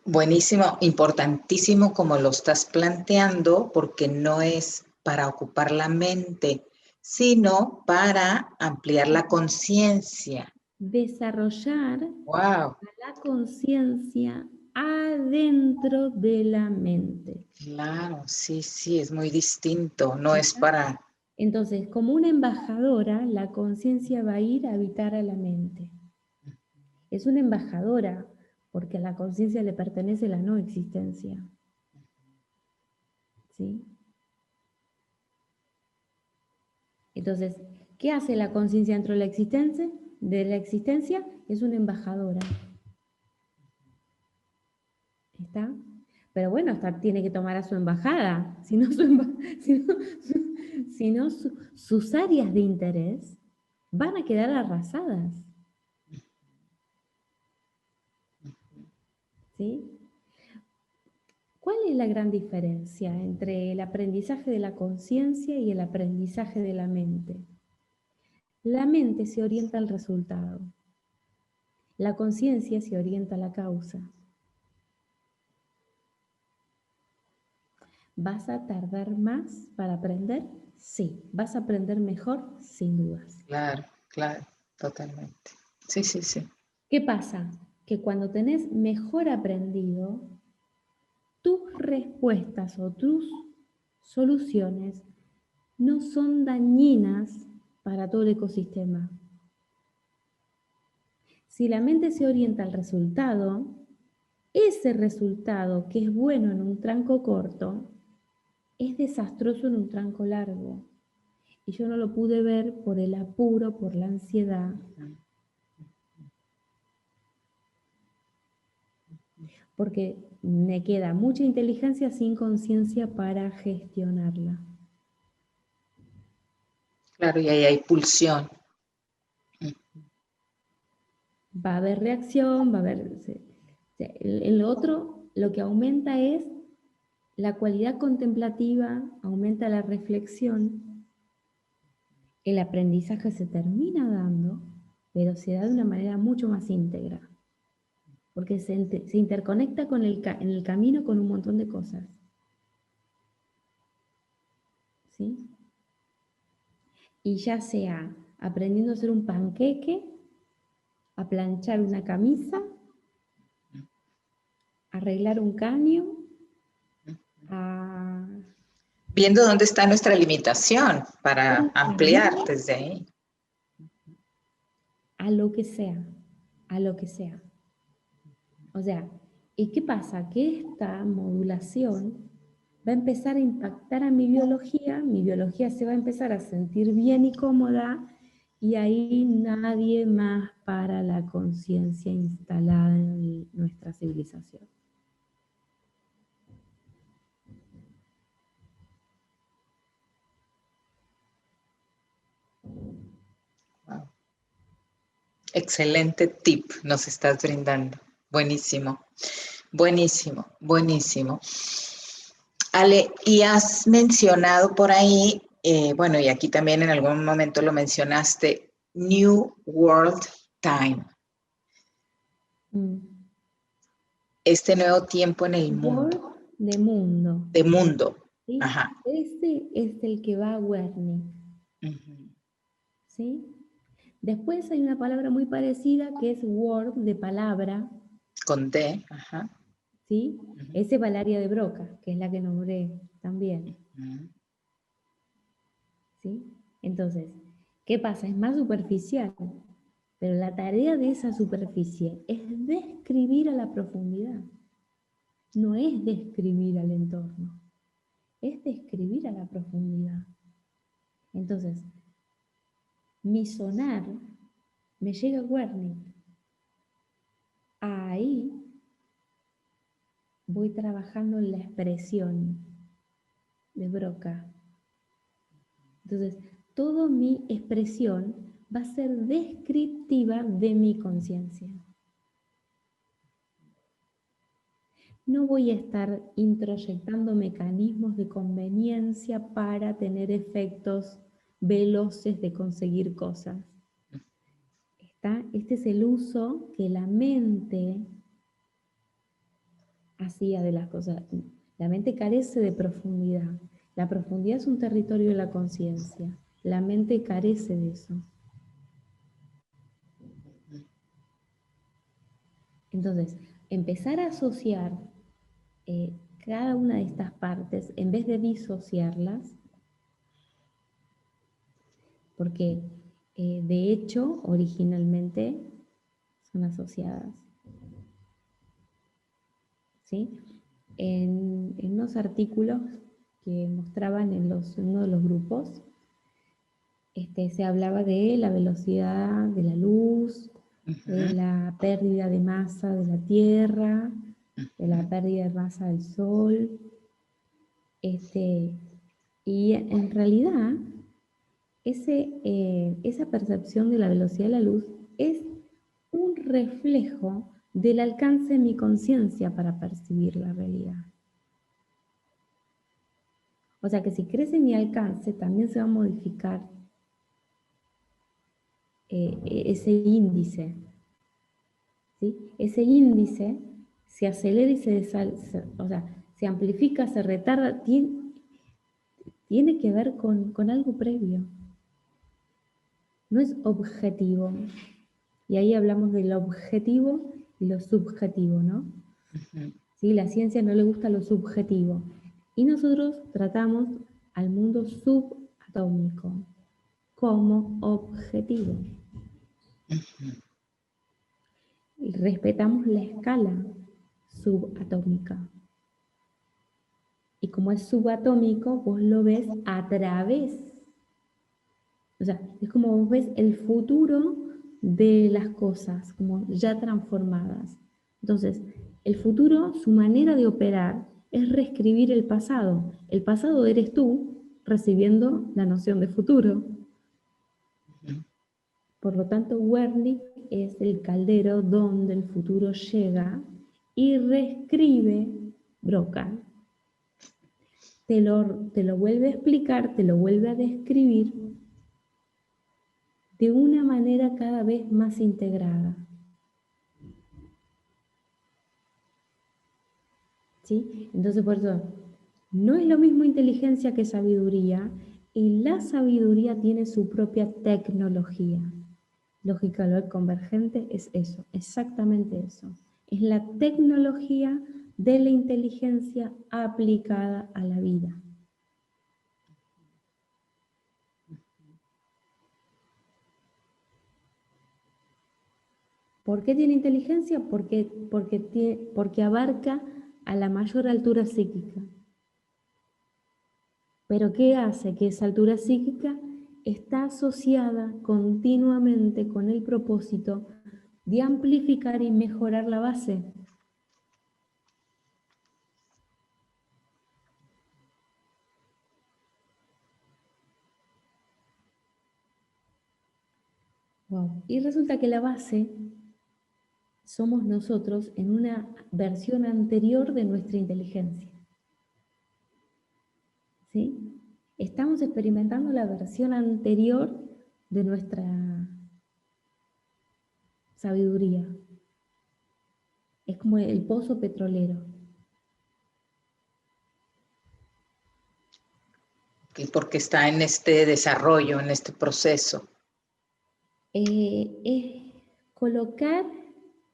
[SPEAKER 1] Buenísimo, importantísimo como lo estás planteando, porque no es para ocupar la mente, sino para ampliar la conciencia.
[SPEAKER 2] Desarrollar
[SPEAKER 1] Wow,
[SPEAKER 2] la conciencia adentro de la mente.
[SPEAKER 1] claro, sí, sí, es muy distinto. No es
[SPEAKER 2] ¿Está?
[SPEAKER 1] para,
[SPEAKER 2] Entonces, como una embajadora, la conciencia va a ir a habitar a la mente. Es una embajadora, porque a la conciencia le pertenece la no existencia. ¿Sí? Entonces, ¿qué hace la conciencia dentro de la existencia? Es una embajadora. ¿Está? Pero bueno, hasta tiene que tomar a su embajada, si no, sus áreas de interés van a quedar arrasadas. ¿Sí? ¿Cuál es la gran diferencia entre el aprendizaje de la conciencia y el aprendizaje de la mente? La mente se orienta al resultado, la conciencia se orienta a la causa. ¿Vas a tardar más para aprender? Sí. ¿Vas a aprender mejor? Sin dudas.
[SPEAKER 1] claro, claro, totalmente. Sí, sí, sí.
[SPEAKER 2] ¿Qué pasa? Que cuando tenés mejor aprendido, tus respuestas o tus soluciones no son dañinas para todo el ecosistema. Si la mente se orienta al resultado, ese resultado que es bueno en un tranco corto, es desastroso en un tranco largo. Y yo no lo pude ver por el apuro, por la ansiedad, porque me queda mucha inteligencia sin conciencia para gestionarla.
[SPEAKER 1] Claro, y ahí hay pulsión.
[SPEAKER 2] Va a haber reacción, va a haber... El otro, lo que aumenta es la cualidad contemplativa, aumenta la reflexión, el aprendizaje se termina dando, pero se da de una manera mucho más íntegra, porque se interconecta con en el camino con un montón de cosas. ¿Sí? Y ya sea aprendiendo a hacer un panqueque, a planchar una camisa, a arreglar un caño, a
[SPEAKER 1] Viendo dónde está nuestra limitación para
[SPEAKER 2] un
[SPEAKER 1] ampliar
[SPEAKER 2] camino,
[SPEAKER 1] desde ahí.
[SPEAKER 2] a lo que sea, a lo que sea. O sea, ¿y qué pasa? Que esta modulación va a empezar a impactar a mi biología se va a empezar a sentir bien y cómoda, y ahí nadie más para la conciencia instalada en nuestra civilización.
[SPEAKER 1] Wow. Excelente tip nos estás brindando. Buenísimo, buenísimo, buenísimo. Ale, y has mencionado por ahí, bueno, y aquí también en algún momento lo mencionaste, New World Time,
[SPEAKER 2] Mm.
[SPEAKER 1] este nuevo tiempo en el
[SPEAKER 2] World
[SPEAKER 1] mundo,
[SPEAKER 2] de mundo,
[SPEAKER 1] de mundo.
[SPEAKER 2] ¿sí?
[SPEAKER 1] Ajá.
[SPEAKER 2] Ese es el que va a Wernicke,
[SPEAKER 1] Ujú.
[SPEAKER 2] ¿sí? Después hay una palabra muy parecida que es word, de palabra,
[SPEAKER 1] Con D, ajá.
[SPEAKER 2] ¿sí?
[SPEAKER 1] Ujú,
[SPEAKER 2] Ese va al área de Broca, que es la que nombré también,
[SPEAKER 1] ujú.
[SPEAKER 2] ¿sí? Entonces, ¿qué pasa? Es más superficial, pero la tarea de esa superficie es describir a la profundidad, no es describir al entorno, es describir a la profundidad. Entonces, mi sonar me llega a Wernicke, ahí voy trabajando en la expresión de Broca. Entonces, toda mi expresión va a ser descriptiva de mi conciencia. No voy a estar introyectando mecanismos de conveniencia para tener efectos veloces de conseguir cosas. Este es el uso que la mente hacía de las cosas. La mente carece de profundidad. La profundidad es un territorio de la conciencia. La mente carece de eso. Entonces, empezar a asociar cada una de estas partes, en vez de disociarlas, porque de hecho, originalmente son asociadas, ¿sí? En unos artículos que mostraban en uno de los grupos, se hablaba de la velocidad de la luz, de
[SPEAKER 1] Ujú,
[SPEAKER 2] la pérdida de masa de la Tierra, de la
[SPEAKER 1] ujú,
[SPEAKER 2] pérdida de masa del Sol, y en realidad esa percepción de la velocidad de la luz es un reflejo del alcance de mi conciencia para percibir la realidad. O sea que si crece mi alcance, también se va a modificar ese índice, ¿sí? Ese índice se acelera y o sea, se amplifica, se retarda, tiene que ver con algo previo. No es objetivo. Y ahí hablamos de lo objetivo y lo subjetivo, ¿no?
[SPEAKER 1] ujú.
[SPEAKER 2] ¿Sí? La ciencia no le gusta lo subjetivo. Y nosotros tratamos al mundo subatómico como objetivo. Y respetamos la escala subatómica. Y como es subatómico, vos lo ves a través. O sea, es como vos ves el futuro de las cosas, como ya transformadas. Entonces, el futuro, su manera de operar es reescribir el pasado. El pasado eres tú recibiendo la noción de futuro. Por lo tanto, Wernicke es el caldero donde el futuro llega y reescribe Broca. Te lo vuelve a explicar, te lo vuelve a describir de una manera cada vez más integrada. ¿Sí? Entonces, por eso, no es lo mismo inteligencia que sabiduría, y la sabiduría tiene su propia tecnología. Lógica global convergente es eso, exactamente eso. Es la tecnología de la inteligencia aplicada a la vida. ¿Por qué tiene inteligencia? Porque abarca a la mayor altura psíquica. Pero ¿qué hace? Que esa altura psíquica está asociada continuamente con el propósito de amplificar y mejorar la base. Wow. Y resulta que la base somos nosotros en una versión anterior de nuestra inteligencia. ¿Sí? Estamos experimentando la versión anterior de nuestra sabiduría. Es como el pozo petrolero.
[SPEAKER 1] Porque está en este desarrollo, en este proceso.
[SPEAKER 2] Es colocar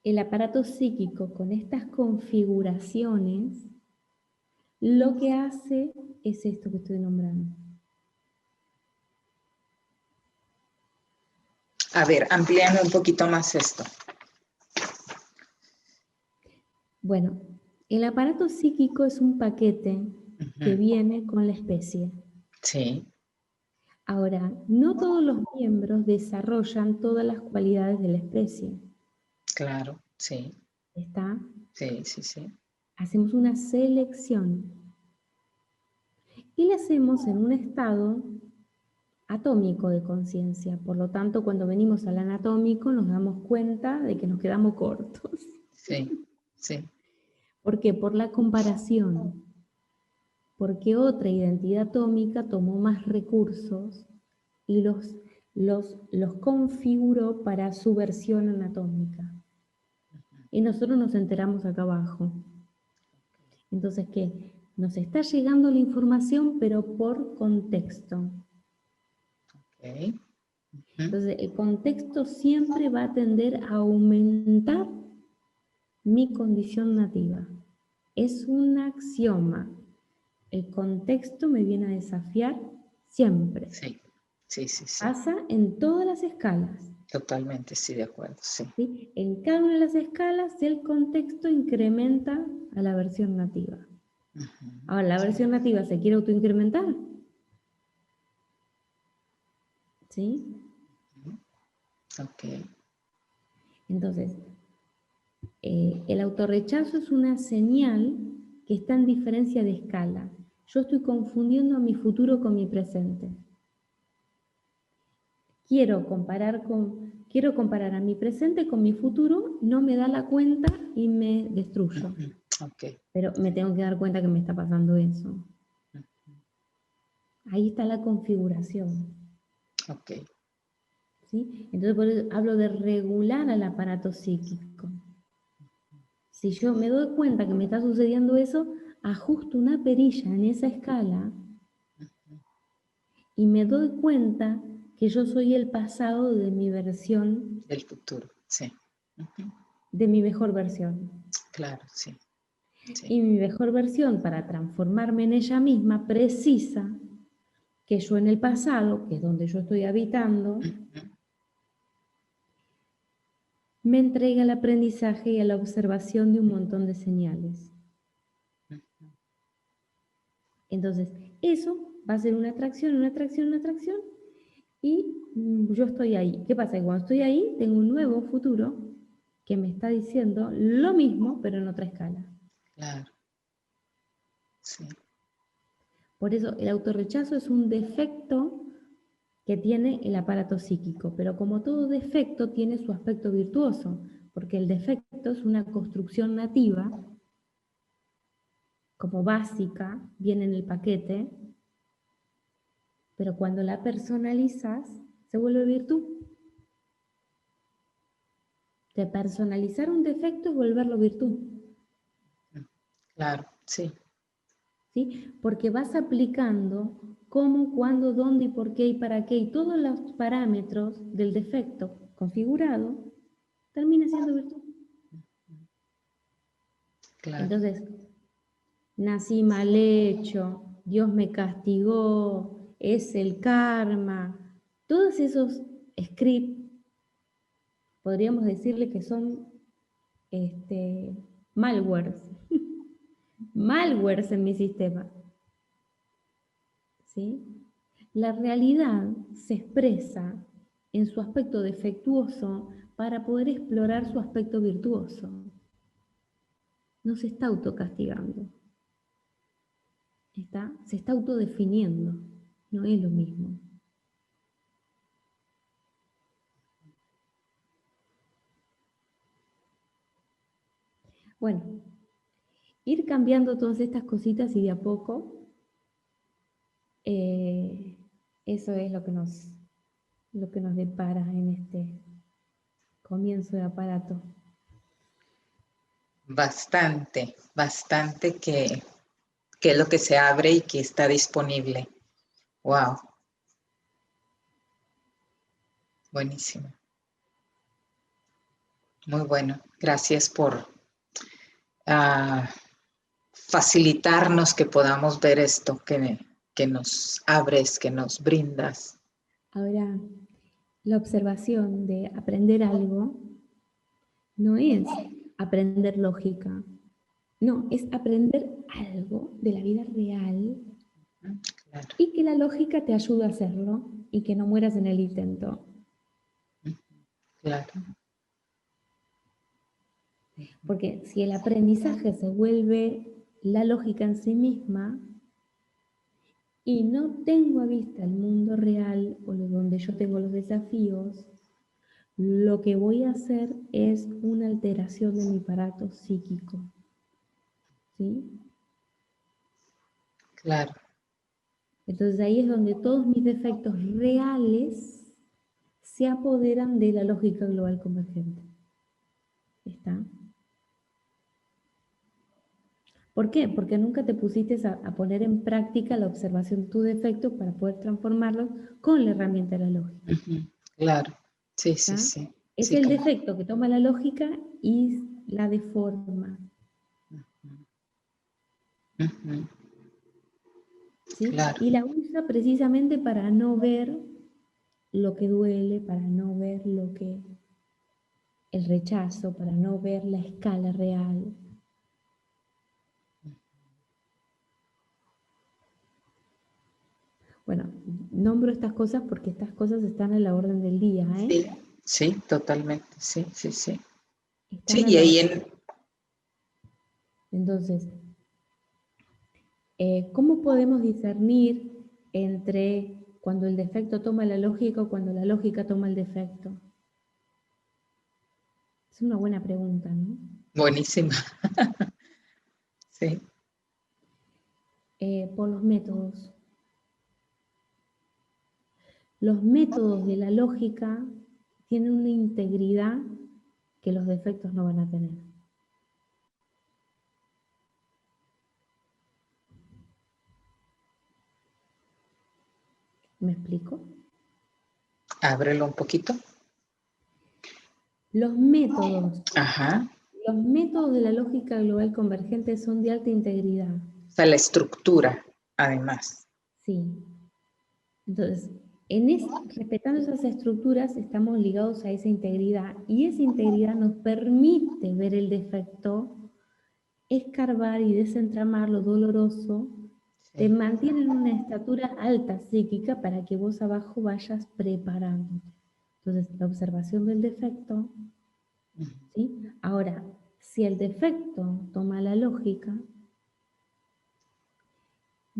[SPEAKER 2] el aparato psíquico con estas configuraciones, lo que hace es esto que estoy nombrando.
[SPEAKER 1] A ver, amplíame un poquito más esto.
[SPEAKER 2] Bueno, el aparato psíquico es un paquete que viene con la especie.
[SPEAKER 1] Sí.
[SPEAKER 2] Ahora, no todos los miembros desarrollan todas las cualidades de la especie.
[SPEAKER 1] Claro, sí.
[SPEAKER 2] ¿Está?
[SPEAKER 1] Sí, sí, sí.
[SPEAKER 2] Hacemos una selección y la hacemos en un estado atómico de conciencia. Por lo tanto, cuando venimos al anatómico nos damos cuenta de que nos quedamos cortos.
[SPEAKER 1] Sí, sí.
[SPEAKER 2] ¿Por qué? Por la comparación. Porque otra identidad atómica tomó más recursos y los configuró para su versión anatómica. Y nosotros nos enteramos acá abajo. Entonces, ¿qué? Nos está llegando la información, pero por contexto.
[SPEAKER 1] Okay.
[SPEAKER 2] Entonces, el contexto siempre va a tender a aumentar mi condición nativa. Es un axioma. El contexto me viene a desafiar siempre.
[SPEAKER 1] Sí, sí, sí, sí.
[SPEAKER 2] Pasa en todas las escalas.
[SPEAKER 1] Totalmente, sí, de acuerdo, sí.
[SPEAKER 2] ¿Sí? En cada una de las escalas, el contexto incrementa a la versión nativa. Ahora, ¿la versión nativa se quiere autoincrementar? ¿Sí?
[SPEAKER 1] Ok.
[SPEAKER 2] Entonces, el autorrechazo es una señal que está en diferencia de escala. Yo estoy confundiendo a mi futuro con mi presente. Quiero comparar a mi presente con mi futuro, no me da la cuenta y me destruyo.
[SPEAKER 1] Okay.
[SPEAKER 2] Pero me tengo que dar cuenta que me está pasando eso. Ahí está la configuración.
[SPEAKER 1] Ok.
[SPEAKER 2] ¿Sí? Entonces por eso hablo de regular al aparato psíquico. Si yo me doy cuenta que me está sucediendo eso, ajusto una perilla en esa escala y me doy cuenta que yo soy el pasado de mi versión,
[SPEAKER 1] El futuro, sí.
[SPEAKER 2] de mi mejor versión.
[SPEAKER 1] Claro, sí. Sí.
[SPEAKER 2] Y mi mejor versión, para transformarme en ella misma, precisa que yo en el pasado, que es donde yo estoy habitando, me entrega el aprendizaje y a la observación de un montón de señales. Entonces, eso va a ser una atracción, una atracción, una atracción, y yo estoy ahí. ¿Qué pasa? Que cuando estoy ahí, tengo un nuevo futuro que me está diciendo lo mismo, pero en otra escala.
[SPEAKER 1] Claro. Sí.
[SPEAKER 2] Por eso, el autorrechazo es un defecto que tiene el aparato psíquico, pero como todo defecto tiene su aspecto virtuoso, porque el defecto es una construcción nativa, como básica, viene en el paquete, pero cuando la personalizas, se vuelve virtud. De personalizar un defecto es volverlo virtud.
[SPEAKER 1] Claro, sí.
[SPEAKER 2] ¿Sí? Porque vas aplicando cómo, cuándo, dónde y por qué y para qué, y todos los parámetros del defecto configurado, termina siendo virtud.
[SPEAKER 1] Claro.
[SPEAKER 2] Entonces, nací mal hecho, Dios me castigó, es el karma, todos esos scripts, podríamos decirle que son malwares, malwares en mi sistema. ¿Sí? La realidad se expresa en su aspecto defectuoso para poder explorar su aspecto virtuoso. No se está autocastigando. Se está autodefiniendo. No es lo mismo. Bueno, ir cambiando todas estas cositas y de a poco, eso es lo que nos depara en este comienzo de aparato.
[SPEAKER 1] Bastante, bastante que es lo que se abre y que está disponible. Wow. Buenísimo. Muy bueno. Gracias por facilitarnos que podamos ver esto que nos abres, que nos brindas.
[SPEAKER 2] Ahora, la observación de aprender algo no es aprender lógica, no, es aprender algo de la vida real
[SPEAKER 1] Claro.
[SPEAKER 2] y que la lógica te ayude a hacerlo y que no mueras en el intento.
[SPEAKER 1] Claro.
[SPEAKER 2] Porque si el aprendizaje se vuelve la lógica en sí misma y no tengo a vista el mundo real o donde yo tengo los desafíos, lo que voy a hacer es una alteración de mi aparato psíquico. ¿Sí?
[SPEAKER 1] Claro.
[SPEAKER 2] Entonces ahí es donde todos mis defectos reales se apoderan de la lógica global convergente. ¿Está? ¿Por qué? Porque nunca te pusiste a poner en práctica la observación de tus defectos para poder transformarlos con la herramienta de la lógica.
[SPEAKER 1] Claro. Sí, sí,
[SPEAKER 2] ¿Está?
[SPEAKER 1] sí.
[SPEAKER 2] Es
[SPEAKER 1] Sí,
[SPEAKER 2] el defecto que toma la lógica y la deforma. ¿Sí?
[SPEAKER 1] Claro.
[SPEAKER 2] Y la usa precisamente para no ver lo que duele, para no ver lo que el rechazo, para no ver la escala real. Bueno, nombro estas cosas porque estas cosas están a la orden del día, ¿eh?
[SPEAKER 1] Sí, sí, totalmente. Sí, sí, sí.
[SPEAKER 2] Están
[SPEAKER 1] Sí,
[SPEAKER 2] a
[SPEAKER 1] y
[SPEAKER 2] la
[SPEAKER 1] ahí
[SPEAKER 2] orden. Entonces, ¿cómo podemos discernir entre cuando el defecto toma la lógica o cuando la lógica toma el defecto? Es una buena pregunta, ¿no?
[SPEAKER 1] Buenísima. Sí.
[SPEAKER 2] Por los métodos. Los métodos de la lógica tienen una integridad que los defectos no van a tener. ¿Me explico?
[SPEAKER 1] Ábrelo un poquito.
[SPEAKER 2] Los métodos
[SPEAKER 1] Ajá.
[SPEAKER 2] Los métodos de la lógica global convergente son de alta integridad.
[SPEAKER 1] O sea, la estructura, además.
[SPEAKER 2] Sí. Entonces, respetando esas estructuras, estamos ligados a esa integridad y esa integridad nos permite ver el defecto, escarbar y desentramar lo doloroso, te
[SPEAKER 1] Sí.
[SPEAKER 2] mantiene en una estatura alta psíquica para que vos abajo vayas preparándote. Entonces, la observación del defecto, ¿sí? Ahora, si el defecto toma la lógica,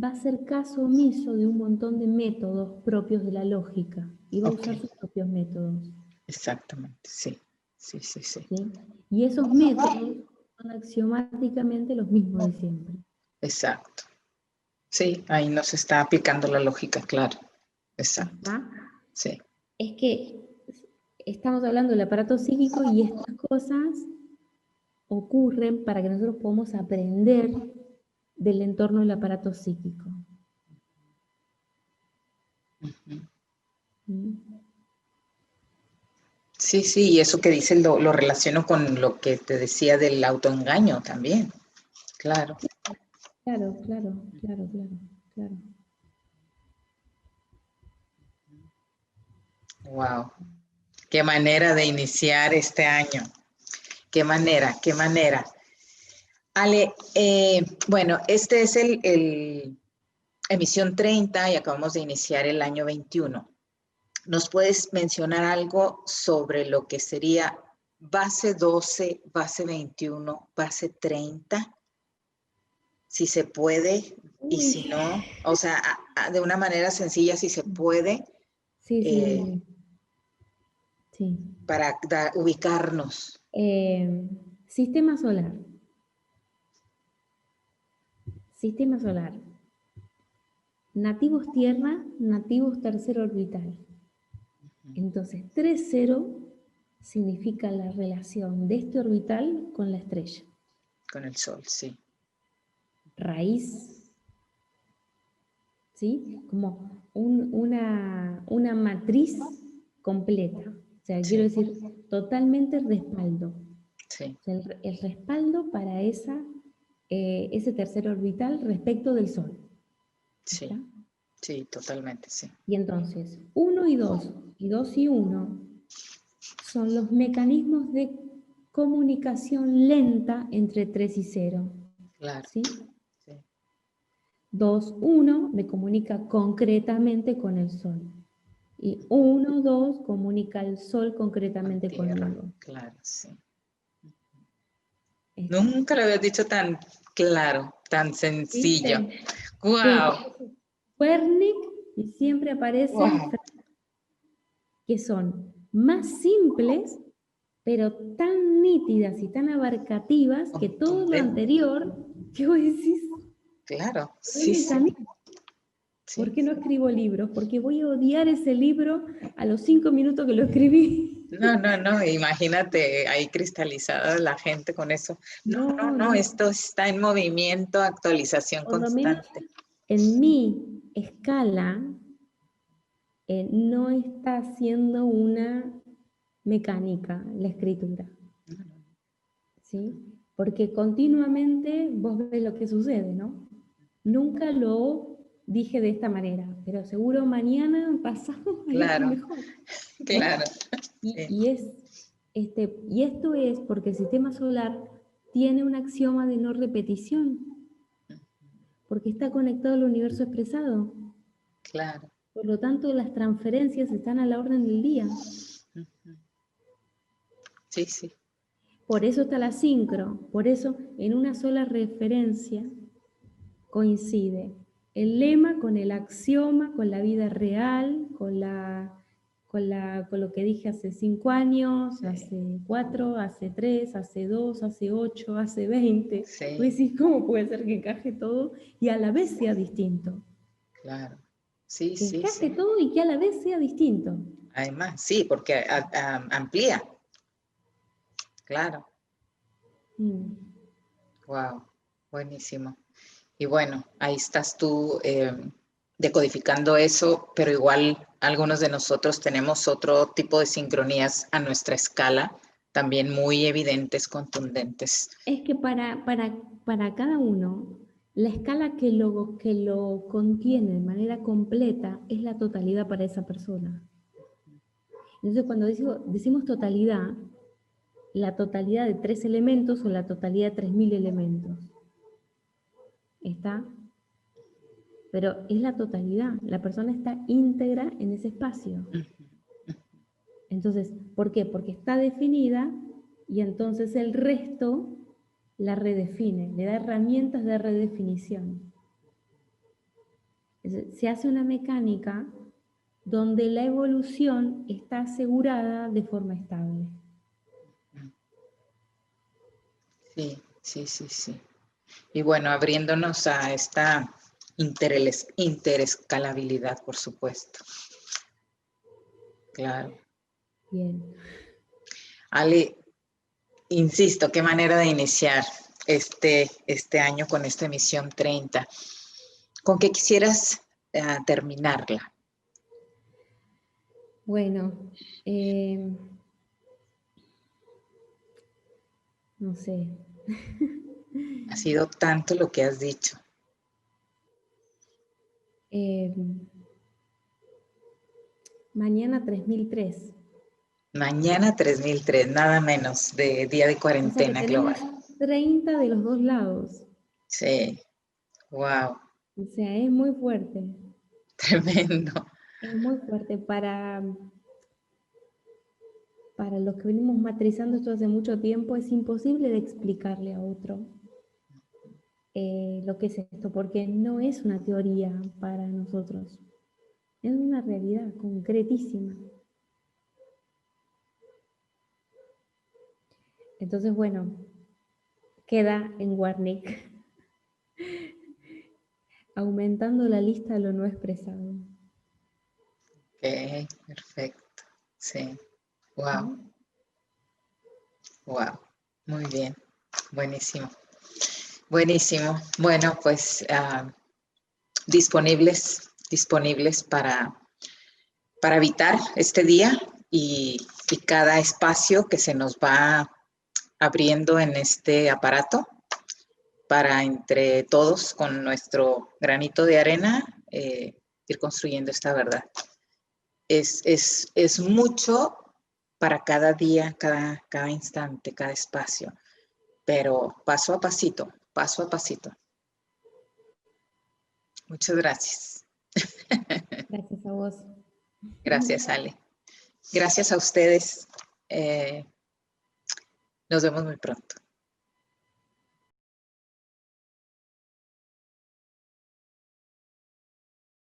[SPEAKER 2] va a hacer caso omiso de un montón de métodos propios de la lógica y va a usar sus propios métodos.
[SPEAKER 1] Exactamente, sí. Sí, sí, sí.
[SPEAKER 2] ¿Sí? Y esos métodos son axiomáticamente los mismos de siempre.
[SPEAKER 1] Exacto. Sí, ahí nos está aplicando la lógica, claro. Exacto.
[SPEAKER 2] ¿Está?
[SPEAKER 1] Sí.
[SPEAKER 2] Es que estamos hablando del aparato psíquico y estas cosas ocurren para que nosotros podamos aprender del entorno del aparato psíquico. ¿Mm?
[SPEAKER 1] Sí, sí, y eso que dices lo relaciono con lo que te decía del autoengaño también. Claro.
[SPEAKER 2] Claro, claro, claro, claro, claro.
[SPEAKER 1] Wow. Qué manera de iniciar este año. Qué manera, qué manera. Ale, bueno, este es el emisión 30 y acabamos de iniciar el año 21. ¿Nos puedes mencionar algo sobre lo que sería base 12, base 21, base 30? Si se puede y
[SPEAKER 2] Uy.
[SPEAKER 1] si no, o sea, de una manera sencilla, si se puede,
[SPEAKER 2] Sí, sí, sí. Sí.
[SPEAKER 1] para ubicarnos.
[SPEAKER 2] Sistema solar. Sistema solar. Nativos tierra, nativos tercer orbital. Entonces, 3-0 significa la relación de este orbital con la estrella.
[SPEAKER 1] Con el Sol, sí.
[SPEAKER 2] Raíz, ¿sí? Como una matriz completa. O sea, quiero
[SPEAKER 1] Sí.
[SPEAKER 2] decir, totalmente respaldo.
[SPEAKER 1] Sí.
[SPEAKER 2] O sea, el respaldo para ese tercer orbital respecto del Sol.
[SPEAKER 1] Sí.
[SPEAKER 2] ¿Está?
[SPEAKER 1] Sí, totalmente, sí.
[SPEAKER 2] Y entonces, 1 y 2, y 2 y 1, son los mecanismos de comunicación lenta entre 3 y 0.
[SPEAKER 1] Claro.
[SPEAKER 2] ¿Sí?
[SPEAKER 1] Sí.
[SPEAKER 2] 2, 1 me comunica concretamente con el Sol. Y 1, 2 comunica el Sol
[SPEAKER 1] Con
[SPEAKER 2] concretamente
[SPEAKER 1] tierra,
[SPEAKER 2] conmigo.
[SPEAKER 1] claro, sí.
[SPEAKER 2] ¿Está?
[SPEAKER 1] Nunca lo habías dicho tan claro, tan sencillo.
[SPEAKER 2] ¿Viste? Sí,
[SPEAKER 1] ¡Wow!
[SPEAKER 2] por eso Wernicke, y siempre aparecen
[SPEAKER 1] ¡Wow!
[SPEAKER 2] que son más simples, pero tan nítidas y tan abarcativas que todo lo
[SPEAKER 1] Contundente.
[SPEAKER 2] anterior, que vos decís,
[SPEAKER 1] Claro, sí,
[SPEAKER 2] ¿dónde
[SPEAKER 1] sí.
[SPEAKER 2] camino? ¿Por
[SPEAKER 1] Sí.
[SPEAKER 2] qué no escribo libros? Porque voy a odiar ese libro a los 5 minutos que lo escribí.
[SPEAKER 1] No, no, no, imagínate ahí cristalizada la gente con eso. No, no,
[SPEAKER 2] No,
[SPEAKER 1] no,
[SPEAKER 2] no,
[SPEAKER 1] esto está en movimiento, actualización
[SPEAKER 2] por lo menos
[SPEAKER 1] constante.
[SPEAKER 2] en mi escala no está haciendo una mecánica la escritura, ¿sí? Porque continuamente vos ves lo que sucede, ¿no? Nunca lo dije de esta manera, pero seguro mañana, pasado, hay otro
[SPEAKER 1] Claro,
[SPEAKER 2] mejor, ¿no?
[SPEAKER 1] claro.
[SPEAKER 2] Y,
[SPEAKER 1] Sí.
[SPEAKER 2] y y esto es porque el sistema solar tiene un axioma de no repetición, porque está conectado al universo expresado.
[SPEAKER 1] Claro.
[SPEAKER 2] Por lo tanto, las transferencias están a la orden del día.
[SPEAKER 1] Sí, sí.
[SPEAKER 2] Por eso está la sincro, por eso en una sola referencia coincide el lema con el axioma, con la vida real, con lo que dije hace 5 años, hace 4, hace 3, hace 2, hace 8, hace 20. Tú
[SPEAKER 1] Sí,
[SPEAKER 2] decís, ¿cómo puede ser que encaje todo y a la vez sea distinto?
[SPEAKER 1] claro. Sí,
[SPEAKER 2] Que
[SPEAKER 1] sí,
[SPEAKER 2] encaje
[SPEAKER 1] sí.
[SPEAKER 2] todo y que a la vez sea distinto.
[SPEAKER 1] Además, sí, porque amplía. Claro.
[SPEAKER 2] Mm.
[SPEAKER 1] Wow. Buenísimo. Y bueno, ahí estás tú decodificando eso, pero igual algunos de nosotros tenemos otro tipo de sincronías a nuestra escala, también muy evidentes, contundentes.
[SPEAKER 2] Es que para cada uno, la escala que lo contiene de manera completa es la totalidad para esa persona. Entonces, cuando decimos totalidad, la totalidad de 3 elementos o la totalidad de 3000 elementos, ¿está? Pero es la totalidad, la persona está íntegra en ese espacio. Entonces, ¿por qué? Porque está definida y entonces el resto la redefine, le da herramientas de redefinición. Se hace una mecánica donde la evolución está asegurada de forma estable.
[SPEAKER 1] Sí, sí, sí, sí. Y bueno, abriéndonos a esta interescalabilidad, por supuesto. Claro.
[SPEAKER 2] Bien.
[SPEAKER 1] Ale, insisto, qué manera de iniciar este año con esta emisión 30. ¿Con qué quisieras terminarla?
[SPEAKER 2] Bueno, no sé.
[SPEAKER 1] Ha sido tanto lo que has dicho.
[SPEAKER 2] Eh, mañana 3003.
[SPEAKER 1] Mañana 3003, nada menos de día de
[SPEAKER 2] O sea que
[SPEAKER 1] cuarentena global.
[SPEAKER 2] tenemos 30 de los dos lados.
[SPEAKER 1] Sí, wow,
[SPEAKER 2] O sea, es muy fuerte.
[SPEAKER 1] tremendo.
[SPEAKER 2] Es muy fuerte para los que venimos matrizando esto hace mucho tiempo. Es imposible de explicarle a otro lo que es esto, porque no es una teoría para nosotros. Es una realidad concretísima. Entonces, bueno, queda en Warnick aumentando la lista de lo no expresado.
[SPEAKER 1] Ok, perfecto. Sí. Wow, wow. Muy bien. Buenísimo. Buenísimo. Bueno, pues disponibles para habitar este día y cada espacio que se nos va abriendo en este aparato para entre todos con nuestro granito de arena ir construyendo esta verdad. Es mucho para cada día, cada instante, cada espacio, pero paso a pasito, paso a pasito. Muchas gracias.
[SPEAKER 2] Gracias a vos.
[SPEAKER 1] Gracias, Ale. Gracias a ustedes. Nos vemos muy pronto.